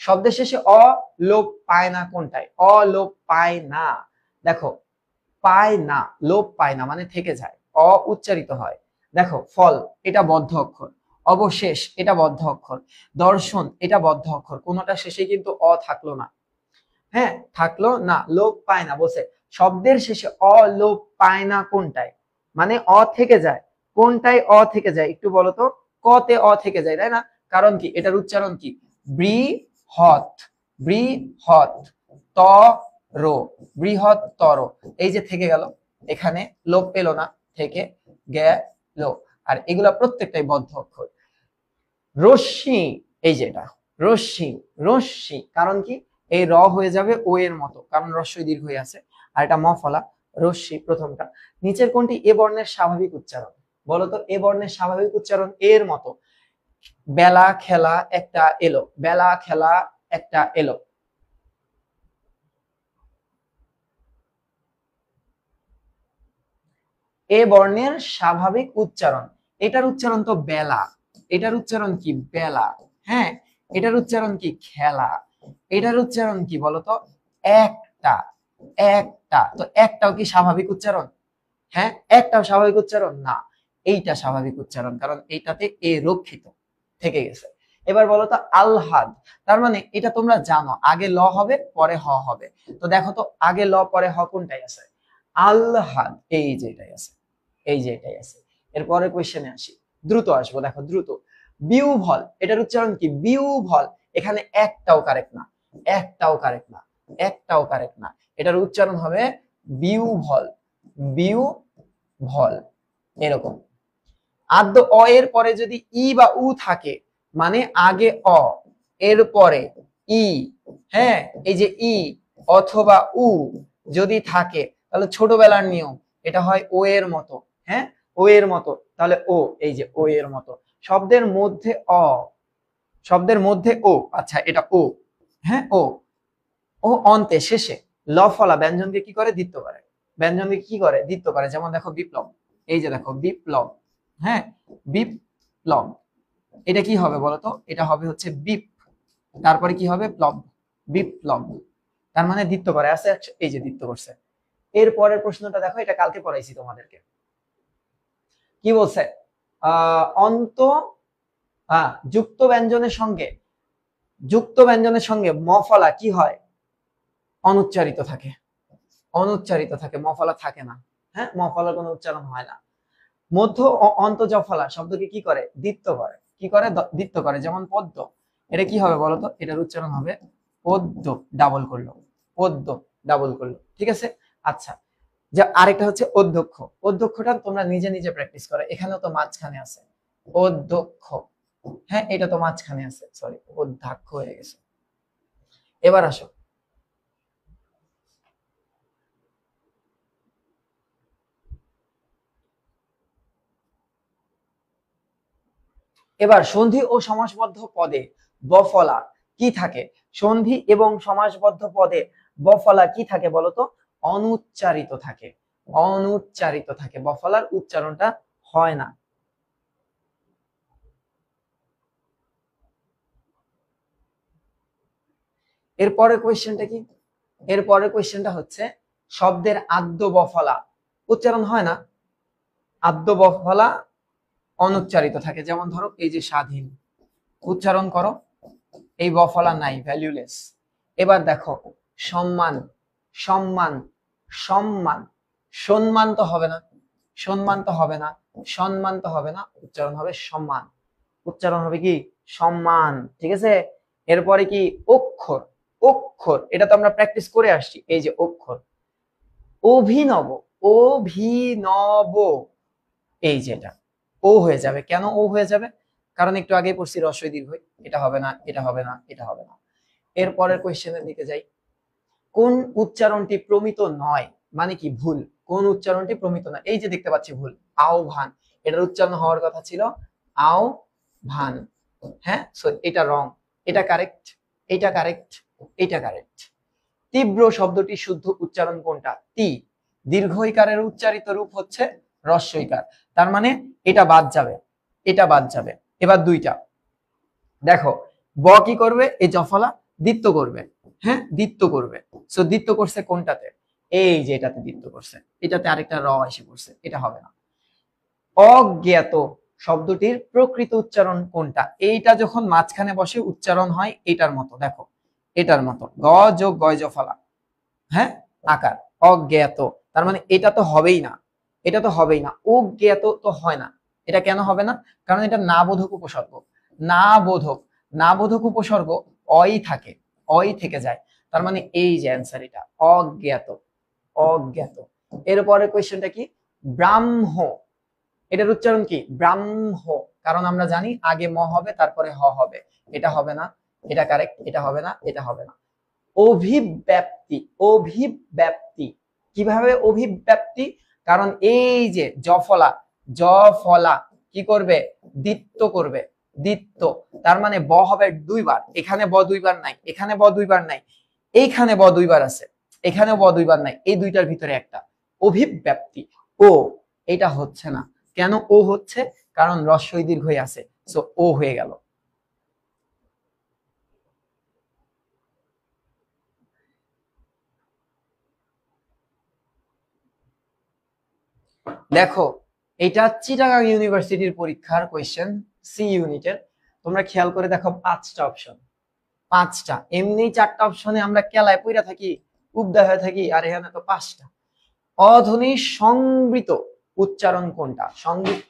শব্দের শেষে অ লোপ পায় না কোনটায়? অ লোপ পায় না। দেখো পায় না, লোপ পায় না মানে থেকে যায়, অ উচ্চারিত হয়। দেখো ফল এটা বদ্ধ অক্ষর, অবশেষ এটা বদ্ধ অক্ষর, দর্শন এটা বদ্ধ অক্ষর, কোনোটা শেষে কিন্তু অ থাকলো না, হ্যাঁ থাকলো না, লোপ পায় না। বলছে শব্দের শেষে অ লোপ পায় না কোনটায়, মানে অ থেকে যায়। কোনটায় অ থেকে যায় একটু বলো তো? কতে অ থেকে যায়, তাই না? কারণ কি এটার উচ্চারণ কি? বৃহৎ, বৃহৎ ত রো, বৃহৎ তর। এই যে থেকে গেল, এখানে লোপ পেল না, থেকে গেল। আর এগুলা প্রত্যেকটাই বদ্ধ অক্ষর। রশ্মি, এই যে এটা রশ্মি, রশ্মি কারণ কি এই র হয়ে যাবে ও এর মতো, কারণ রস্বই দীর্ঘ হয়ে আছে। আর এটা মফলা, রশ্মি প্রথমটা। নিচের কোনটি এ বর্ণের স্বাভাবিক উচ্চারণ? বলতো এ বর্ণের স্বাভাবিক উচ্চারণ এর মতো। বেলা খেলা একটা এলো, বেলা খেলা একটা এলো। এ বর্ণের স্বাভাবিক উচ্চারণ, এটার উচ্চারণ তো বেলা, এটার উচ্চারণ কি? বেলা। হ্যাঁ, এটার উচ্চারণ কি? খেলা। এটার উচ্চারণ কি বলতো? একটা, একটা। তো একটাও কি স্বাভাবিক উচ্চারণ? হ্যাঁ, একটাও স্বাভাবিক উচ্চারণ না। এইটা স্বাভাবিক উচ্চারণ, কারণ এইটাতে এ রক্ষিত থেকে গেছে। এবার বলো তো আলহাদ, তার মানে এটা তোমরা জানো আগে ল হবে পরে হ হবে। তো দেখো তো আগে ল পরে হ কোনটাই আছে? আলহাদ, এই যে এটাই আছে, এই যে এটাই আছে। এরপরে কোশ্চেনে আসি, দ্রুত আসবো। দেখো দ্রুত, বিউভল, এটার উচ্চারণ কি? বিউভল। এখানে একটাও কারেক্ট না, একটাও কারেক্ট না, একটাও কারেক্ট না। এটার উচ্চারণ হবে বিউভল, বিউভল এরকম। আদ্য অ এর পরে যদি ই বা উ থাকে, মানে আগে অ এর পরে ই, হ্যাঁ এই যে ই অথবা উ যদি থাকে, তাহলে ছোটবেলার নিয়ম এটা হয় ও এর মতো, হ্যাঁ ও এর মতো। তাহলে ও, এই যে ও এর মতো। শব্দের মধ্যে অ, শব্দের মধ্যে ও, আচ্ছা এটা ও, হ্যাঁ ও, ও অন্তে শেষে ল ফলা ব্যঞ্জনকে কি করে? দ্বিত্ব করে। ব্যঞ্জনকে কি করে? দ্বিত্ব করে। যেমন দেখো বিপ্লব, এই যে দেখো বিপ্লব, হ্যাঁ বিপ্লব। এটা কি হবে বলতো? এটা হবে হচ্ছে বিপ, তারপরে কি হবে? প্লব, বিপ্লব। তার মানে দ্বিত্ব করে আছে, এই যে দ্বিত্ব করছে। এর পরের প্রশ্নটা দেখো, এটা কালকে পড়াইছি তোমাদেরকে। কি বলছে? অন্ত যুক্ত ব্যঞ্জনের সঙ্গে, যুক্ত ব্যঞ্জনের সঙ্গে মফলা কি হয়? অনুচ্চারিত থাকে, অনুচ্চারিত থাকে, মফলা থাকে না। হ্যাঁ, মফলার কোনো উচ্চারণ হয় না। মধ্য ও অন্ত জফলা শব্দকে কি করে? দ্বিত্ব করে। কি করে? দ্বিত্ব করে। যেমন পদ্ম, এটা কি হবে বলতো? এটার উচ্চারণ হবে পদ্ম, ডাবল করলো, পদ্ম ডাবল করলো, ঠিক আছে। আচ্ছা, যে আরেকটা হচ্ছে অধ্যক্ষ। অধ্যক্ষটা তোমরা নিজে নিজে প্র্যাকটিস করো, এখানেও তো মাঝখানে আছে অধ্যক্ষ, হ্যাঁ এটা তো মাঝখানে আছে, সরি অধ্যাক্ষ হয়ে গেছে। এবার আসো, এবার সন্ধি ও সমাসবদ্ধ পদে বফলা কি থাকে? সন্ধি এবং সমাসবদ্ধ পদে বফলা কি থাকে বলতো? অনুচ্চারিত থাকে, অনুচ্চারিত থাকে, বফলার উচ্চারণটা হয় না। এরপরের কোয়েশ্চেনটা কি? এরপরের কোয়েশ্চেনটা হচ্ছে শব্দের আদ্য বফলা উচ্চারণ হয় না, আদ্য বফলা অনুচ্চারিত থাকে। যেমন ধরো এই যে স্বাধীন, উচ্চারণ করো, এই বফলা নাই, ভ্যালুলেস। এবার দেখো সম্মান, সম্মান, সম্মান, সম্মান তো হবে না, সম্মান তো হবে না, সম্মান তো হবে না, উচ্চারণ হবে সম্মান, উচ্চারণ হবে কি? সম্মান, ঠিক আছে। এরপরে কি? অক্ষর, অক্ষর এটা তো আমরা প্র্যাকটিস করে আসছি, এই যে অক্ষর, অভিনব, অভিনব, এই যেটা ও হয়ে যাবে। কেন ও হয়ে যাবে? কারণ একটু আগে পড়ছি রস্বই দীর্ঘ, এটা হবে না, এটা হবে না, এটা হবে না। এরপরের কোয়েশ্চেনের দিকে যাই। কোন উচ্চারণটি প্রমিত নয়, মানে কি ভুল, কোন উচ্চারণটি প্রমিত নয়? এই যে দেখতে পাচ্ছি ভুল, আহ্বান, এটার উচ্চারণ হওয়ার কথা ছিল আও ভান। হ্যাঁ, সো এটা রং, এটা কারেক্ট, এটা কারেক্ট, এটা কারেক্ট। তীব্র শব্দটি শুদ্ধ উচ্চারণ কোনটা? তি। দীর্ঘইকারের উচ্চারিত রূপ হচ্ছে হ্রস্বইকার, তার মানে এটা বাদ যাবে, এটা বাদ যাবে। এবার দুইটা দেখো, ব কি করবে? এই জফলা দ্বিত্ব করবে, হ্যাঁ দ্বিত্ব করবে। সো দ্বিত্ব করছে কোনটাতে? এই যে এটাতে দ্বিত্ব করছে, এটাতে আরেকটা র এসে পড়ছে, এটা হবে না। অজ্ঞাত শব্দটির প্রকৃত উচ্চারণ কোনটা? এইটা যখন মাঝখানে বসে উচ্চারণ হয় এটার মতো, দেখো এটার মতো, গ যোগ গয় জফলা, হ্যাঁ আকার, অজ্ঞাত। তার মানে এটা তো হবেই না, এটা তো হবেই না, অজ্ঞাত তো হয় না। এটা কেন হবে না? কারণ এটা না বোধক উপসর্গ, না বোধক, না বোধক উপসর্গ অই থাকে, অই থেকে যায়। তার মানে এই যে অ্যান্সার, এটা অজ্ঞাত, অজ্ঞাত। এরপরে কোয়েশ্চেনটা কি? ব্রাহ্ম, এটার উচ্চারণ কি? ব্রাহ্ম, কারণ আমরা জানি আগে ম হবে তারপরে হ হবে, এটা হবে না, এটা কারেক্ট, এটা হবে না, এটা হবে না। অভিব্যক্তি, অভিব্যক্তি কিভাবে অভিব্যক্তি? কারণ এই যে জফলা, জফলা কি করবে? দ্বিত্ব করবে, দ্বিত্ব। তার মানে ব হবে দুইবার, এখানে ব দুইবার নাই, এখানে ব দুইবার নাই, এইখানে ব দুইবার আছে, এখানেও ব দুইবার নাই, এই দুইটার ভিতরে একটা অভিব্যক্তি। ও, এটা হচ্ছে না। কেন ও হচ্ছে? কারণ রস্বই দীর্ঘই আছে, সো ও হয়ে গেল। দেখো, এটা চিটাগাং ইউনিভার্সিটির পরীক্ষার কোয়েশ্চেন, সি ইউনিটের। তোমরা খেয়াল করে দেখো, পাঁচটা অপশন, পাঁচটা। এমনি চারটা অপশনে আমরা কেলায় পইরা থাকি, উবদা হয়ে থাকি, আর এখানে তো পাঁচটা। অধ্বনি সংবৃত উচ্চারণ কোনটা? সংবৃত,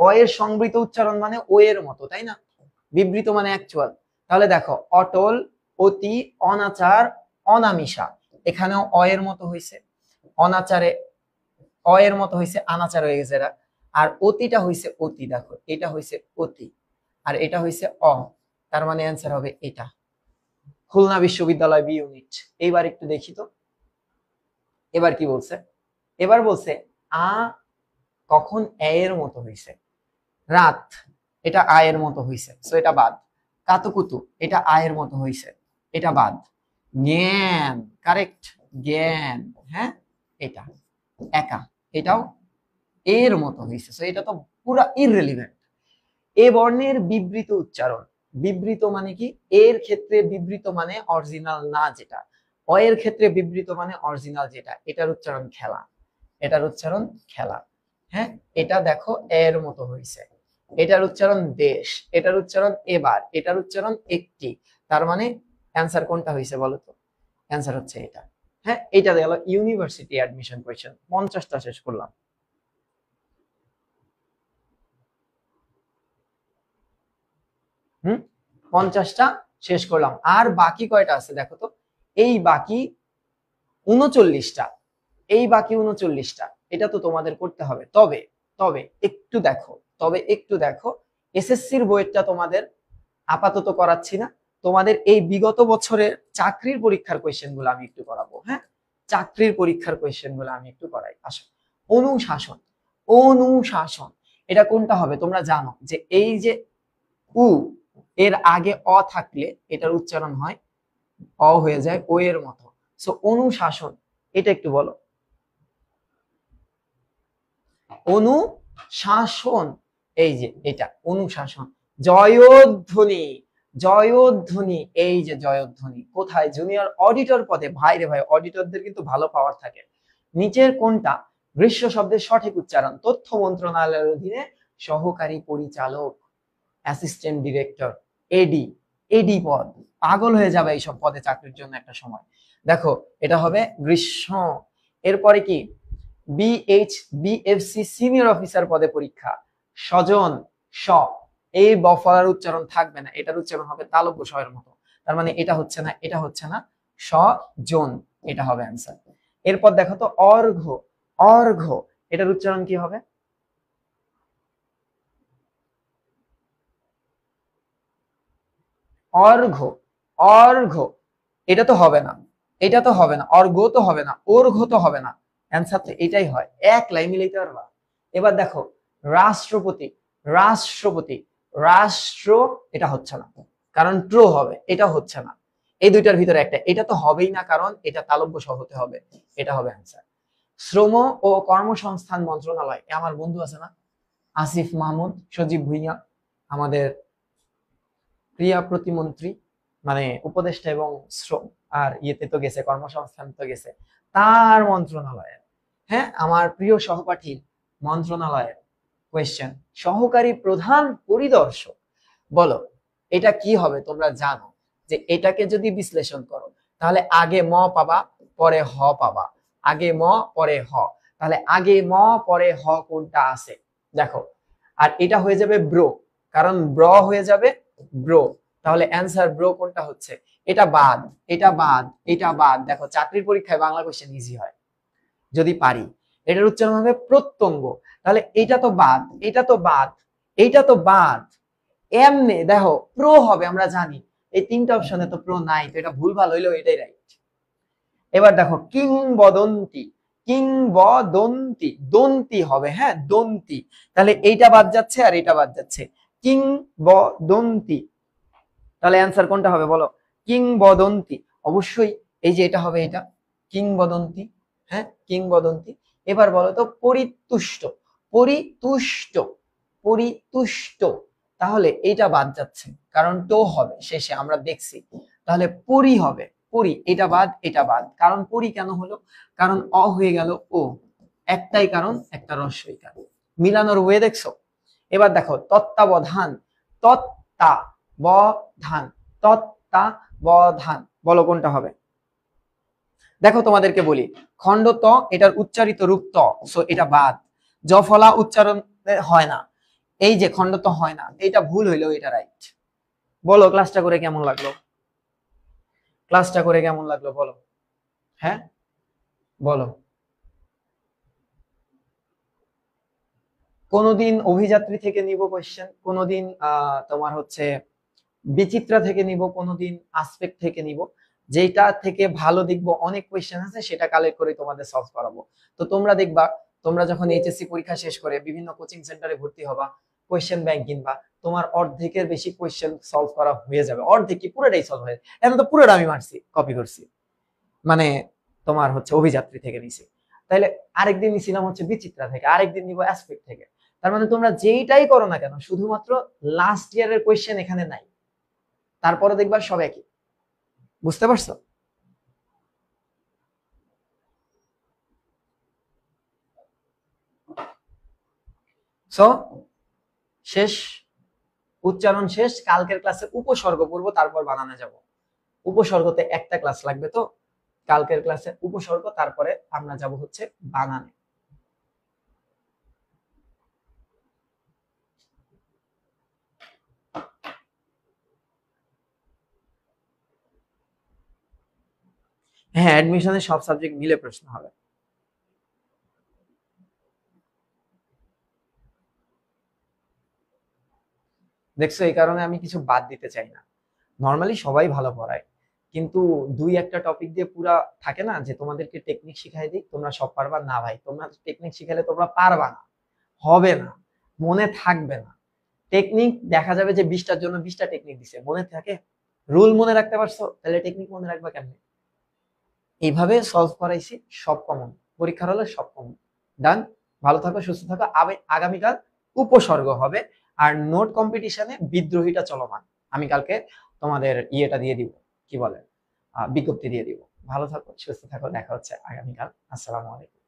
অ এর সংবৃত উচ্চারণ মানে ও এর মতো, তাই না? বিবৃত মানে অ্যাকচুয়াল। তাহলে দেখো, অটল, অতি, অনাচার, অনামিষা, এখানেও অ এর মতো হইছে, অনাচারে অ এর মতো হইছে, আনাচার হয়ে গেছে এটা। আর অতিটা হইছে অতি, দেখো এটা হইছে অতি, আর এটা হইছে অ, তার মানে অ্যান্সার হবে এটা। খুলনা বিশ্ববিদ্যালয় বি ইউনিট। এইবার একটু দেখি তো, এবার কি বলছে? এবার বলছে আ কখন এ এর মতো হইছে? রাত, এটা আ এর মতো হইছে, সো এটা বাদ। কাতুকুতু, এটা আ এর মতো হইছে, এটা বাদ। জ্ঞান, কারেক্ট, জ্ঞান, হ্যাঁ এটা। একা, এটাও এর মতো হইছে, সো এটা তো পুরা ইররিলেভেন্ট। এ বর্ণের বিবৃত উচ্চারণ, বিবৃত মানে কি? এর ক্ষেত্রে বিবৃত মানে অরিজিনাল না যেটা, অ এর ক্ষেত্রে বিবৃত মানে অরিজিনাল যেটা, এটার উচ্চারণ খেলা, এটার উচ্চারণ খেলা। হ্যাঁ, এটা দেখো এর মতো হইছে, এটার উচ্চারণ দেশ, এটার উচ্চারণ এবার, এটার উচ্চারণ একটি। তার মানে অ্যান্সার কোনটা হইছে বলো তো? অ্যান্সার হচ্ছে এটা। হ্যাঁ, এটা গেল ইউনিভার্সিটি অ্যাডমিশন কোয়েশ্চেন, 50টা শেষ করলাম। 50টা শেষ করলাম, আর বাকি কয়টা আছে দেখো তো? এই বাকি 39টা, এই বাকি 39টা, এটা তো তোমাদের করতে হবে। তবে তবে একটু দেখো, তবে একটু দেখো, এসএসসির বইটা তোমাদের আপাতত করাচ্ছি না, তোমাদের এই বিগত বছরের চাকরির পরীক্ষার কোয়েশ্চেন গুলো আমি একটু করাবো। হ্যাঁ, চাকরির পরীক্ষার কোয়েশ্চেন গুলো আমি একটু করাই। আসো, অনুশাসন, অনুশাসন, এটা কোনটা হবে? তোমরা জানো যে এই যে উ এর আগে অ থাকলে এটার উচ্চারণ হয় অ হয়ে যায় ও এর মতো। সো অনুশাসন, এটা একটু বলো। অনুশাসন, এই যে এটা অনুশাসন। জয়ধ্বনি, জয়ধ্বনি, এই যে জয়ধ্বনি কোথায়? জুনিয়র অডিটর পদে। ভাই রে ভাই, অডিটরদের কিন্তু ভালো পাওয়ার থাকে। নিচের কোনটা গ্রীষ্ম শব্দের সঠিক উচ্চারণ? তথ্য মন্ত্রণালয়ের অধীনে সহকারী পরিচালক, অ্যাসিস্ট্যান্ট ডিরেক্টর, এডি, এডি পদ। পাগল হয়ে যাবে এইসব পদে চাকরির জন্য একটা সময়। দেখো, এটা হবে গ্রীষ্ম। এরপরে কি? বিএইচ, বিএফসি সিনিয়র অফিসার পদে পরীক্ষা। স্বজন, স, এই বফলার উচ্চারণ থাকবে না, এটার উচ্চারণ হবে তালব্য স এর মতো। তার মানে এটা হচ্ছে না, এটা হচ্ছে না, স্বজন, এটা হবে অ্যান্সার। এরপর দেখো তো অর্ঘ্য, অর্ঘ্য এটার উচ্চারণ কি হবে? অর্ঘ্য, অর্ঘ্য এটা তো হবে না, এটা তো হবে না, অর্ঘ্য তো হবে না, অর্ঘ্য তো হবে না, অ্যান্সার তো এটাই হয়। এক লাইন মিলাইতে পারবা। এবার দেখো রাষ্ট্রপতি, রাষ্ট্রপতি, রাষ্ট্র এটা হচ্ছে না, কারণ ট্র হবে, এটা হচ্ছে না। এই দুইটার ভিতরে একটা, এটা তো হবেই না কারণ এটা তালব্য সহ হতে হবে, এটা হবে অ্যান্সার। শ্রম ও কর্মসংস্থান মন্ত্রণালয়, আমার বন্ধু আছে না আসিফ মাহমুদ সজীব ভুইয়া, আমাদের ক্রিয়া প্রতিমন্ত্রী, মানে উপদেষ্টা এবং শ্রম আর ইয়েতে তো গেছে, কর্মসংস্থান তো গেছে, তার মন্ত্রণালয়ে, হ্যাঁ আমার প্রিয় সহপাঠী মন্ত্রণালয়ের কোয়েশ্চেন, সহকারী প্রধান পরিদর্শক। বলো এটা কি হবে? তোমরা জানো যে এটাকে যদি বিশ্লেষণ করো তাহলে আগে ম পাবা পরে হ পাবা, আগে ম পরে হ, তাহলে আগে ম পরে হ কোনটা আছে দেখো, আর এটা হয়ে যাবে ব্রো, কারণ ব্র হয়ে যাবে ব্রো, তাহলে অ্যান্সার ব্রো কোনটা হচ্ছে? এটা বাদ, এটা বাদ, এটা বাদ। দেখো চাকরির পরীক্ষায় বাংলা কোশ্চেন ইজি হয় যদি পারি। এটার উচ্চারণ হবে প্রত্যঙ্গ, তাহলে এটা তো বাদ, এটা তো বাদ, এইটা তো বাদ। এমনে দেখো প্রো হবে, আমরা জানি এই তিনটা অপশনে তো প্রো নাই, তো এটা ভুলভাল হইলেও এটাই রাইট। এবার দেখো কিংবদন্তি, কিংবদন্তি দন্তি হবে, হ্যাঁ দন্তি, তাহলে এইটা বাদ যাচ্ছে আর এটা বাদ যাচ্ছে, কিংবদন্তি, তাহলে অ্যান্সার কোনটা হবে বলো? কিংবদন্তি, অবশ্যই এই যে এটা হবে, এটা কিংবদন্তি, হ্যাঁ কিংবদন্তি। এবার বলো তো পরিতুষ্ট, পরিতুষ্ট, পরিতুষ্ট, তাহলে এইটা বাদ যাচ্ছে কারণ তো হবে শেষে আমরা দেখছি, তাহলে পরি হবে, পরি, এটা বাদ এটা বাদ, কারণ পরি কেন হলো? কারণ অ হয়ে গেল ও, একটাই কারণ, একটা রস্বইকার, মিলানোর ওয়ে দেখছো। এবার দেখো তত্ত্বাবধান, তত্ত্বাবধান, তত্ত্বাবধান, বলো কোনটা হবে? দেখো তোমাদেরকে বলি, খণ্ড ত এটার উচ্চারিত রূপ ত, সো এটা বাদ, জফলা উচ্চারণ হয় না, এই যে খণ্ড ত হয় না, এটা ভুল হইলেও এটা রাইট। বলো ক্লাসটা করে কেমন লাগলো? ক্লাসটা করে কেমন লাগলো বলো? হ্যাঁ বলো। কোনোদিন অভিযাত্রী থেকে নিব কোয়েশ্চেন, কোনোদিন তোমার হচ্ছে বিচিত্রা থেকে নিব, কোনোদিন আসপেক্ট থেকে নিব, যেটা থেকে ভালো দেখবো অনেক কোয়েশ্চেন আছে সেটা কালেক্ট করে তোমাদের সলভ করাবো। তো তোমরা দেখবা, তোমরা যখন এইচএসসি পরীক্ষা শেষ করে বিভিন্ন কোচিং সেন্টারে ভর্তি হবা, কোয়েশ্চেন ব্যাংক কিনবা, তোমার অর্ধেকের বেশি কোয়েশ্চেন সলভ করা হয়ে যাবে, অর্ধেক কি পুরোটাই সলভ হয়ে যাবে। এখন তো পুরোটা আমি মারছি, কপি করছি, মানে তোমার হচ্ছে অভিযাত্রী থেকে নিছি, তাইলে আরেকদিন নিছিলাম হচ্ছে বিচিত্রা থেকে, আরেকদিন নিব অ্যাসপেক্ট থেকে। তার মানে তোমরা যেইটাই করো না কেন শুধুমাত্র লাস্ট ইয়ারের কোয়েশ্চেন এখানে নাই, তারপরে দেখবা সব একই। বুঝতে পারছো? সো শেষ, উচ্চারণ শেষ, কালকের ক্লাসে উপসর্গ পড়বো তারপর বানানে যাব। উপসর্গতে একটা ক্লাস লাগবে, তো কালকের ক্লাসে উপসর্গ, তারপরে আমরা যাব হচ্ছে বানানে। হ্যাঁ অ্যাডমিশনের সব সাবজেক্ট মিলে প্রশ্ন হবে। দেখছো এই কারণে আমি কিছু বাদ দিতে চাই না। নর্মালি সবাই ভালো পড়ায়, কিন্তু দুই একটা টপিক দিয়ে পুরা থাকে না যে তোমাদেরকে টেকনিক শিখাই দিই তোমরা সব পারবা না, ভাই তোমরা টেকনিক শিখালে তোমরা পারবা না, হবে না, মনে থাকবে না। টেকনিক দেখা যাবে যে 20টার জন্য 20টা টেকনিক দিছে, মনে থাকে? রুল মনে রাখতে পারছো, তাহলে টেকনিক মনে রাখবা কেমনে? এইভাবে সলভ করাইছি, সব কমন, পরীক্ষার হলে সব কমন। ডান, ভালো থাকো সুস্থ থাকো। আগামীকাল উপসর্গ হবে, আর নোট কম্পিটিশনে বিদ্রোহীটা চলমান, আমি কালকে তোমাদের ইয়েটা দিয়ে দিব, কি বলে বিজ্ঞপ্তি দিয়ে দিব। ভালো থাকো সুস্থ থাকো, দেখা হচ্ছে আগামীকাল। আসসালামু আলাইকুম।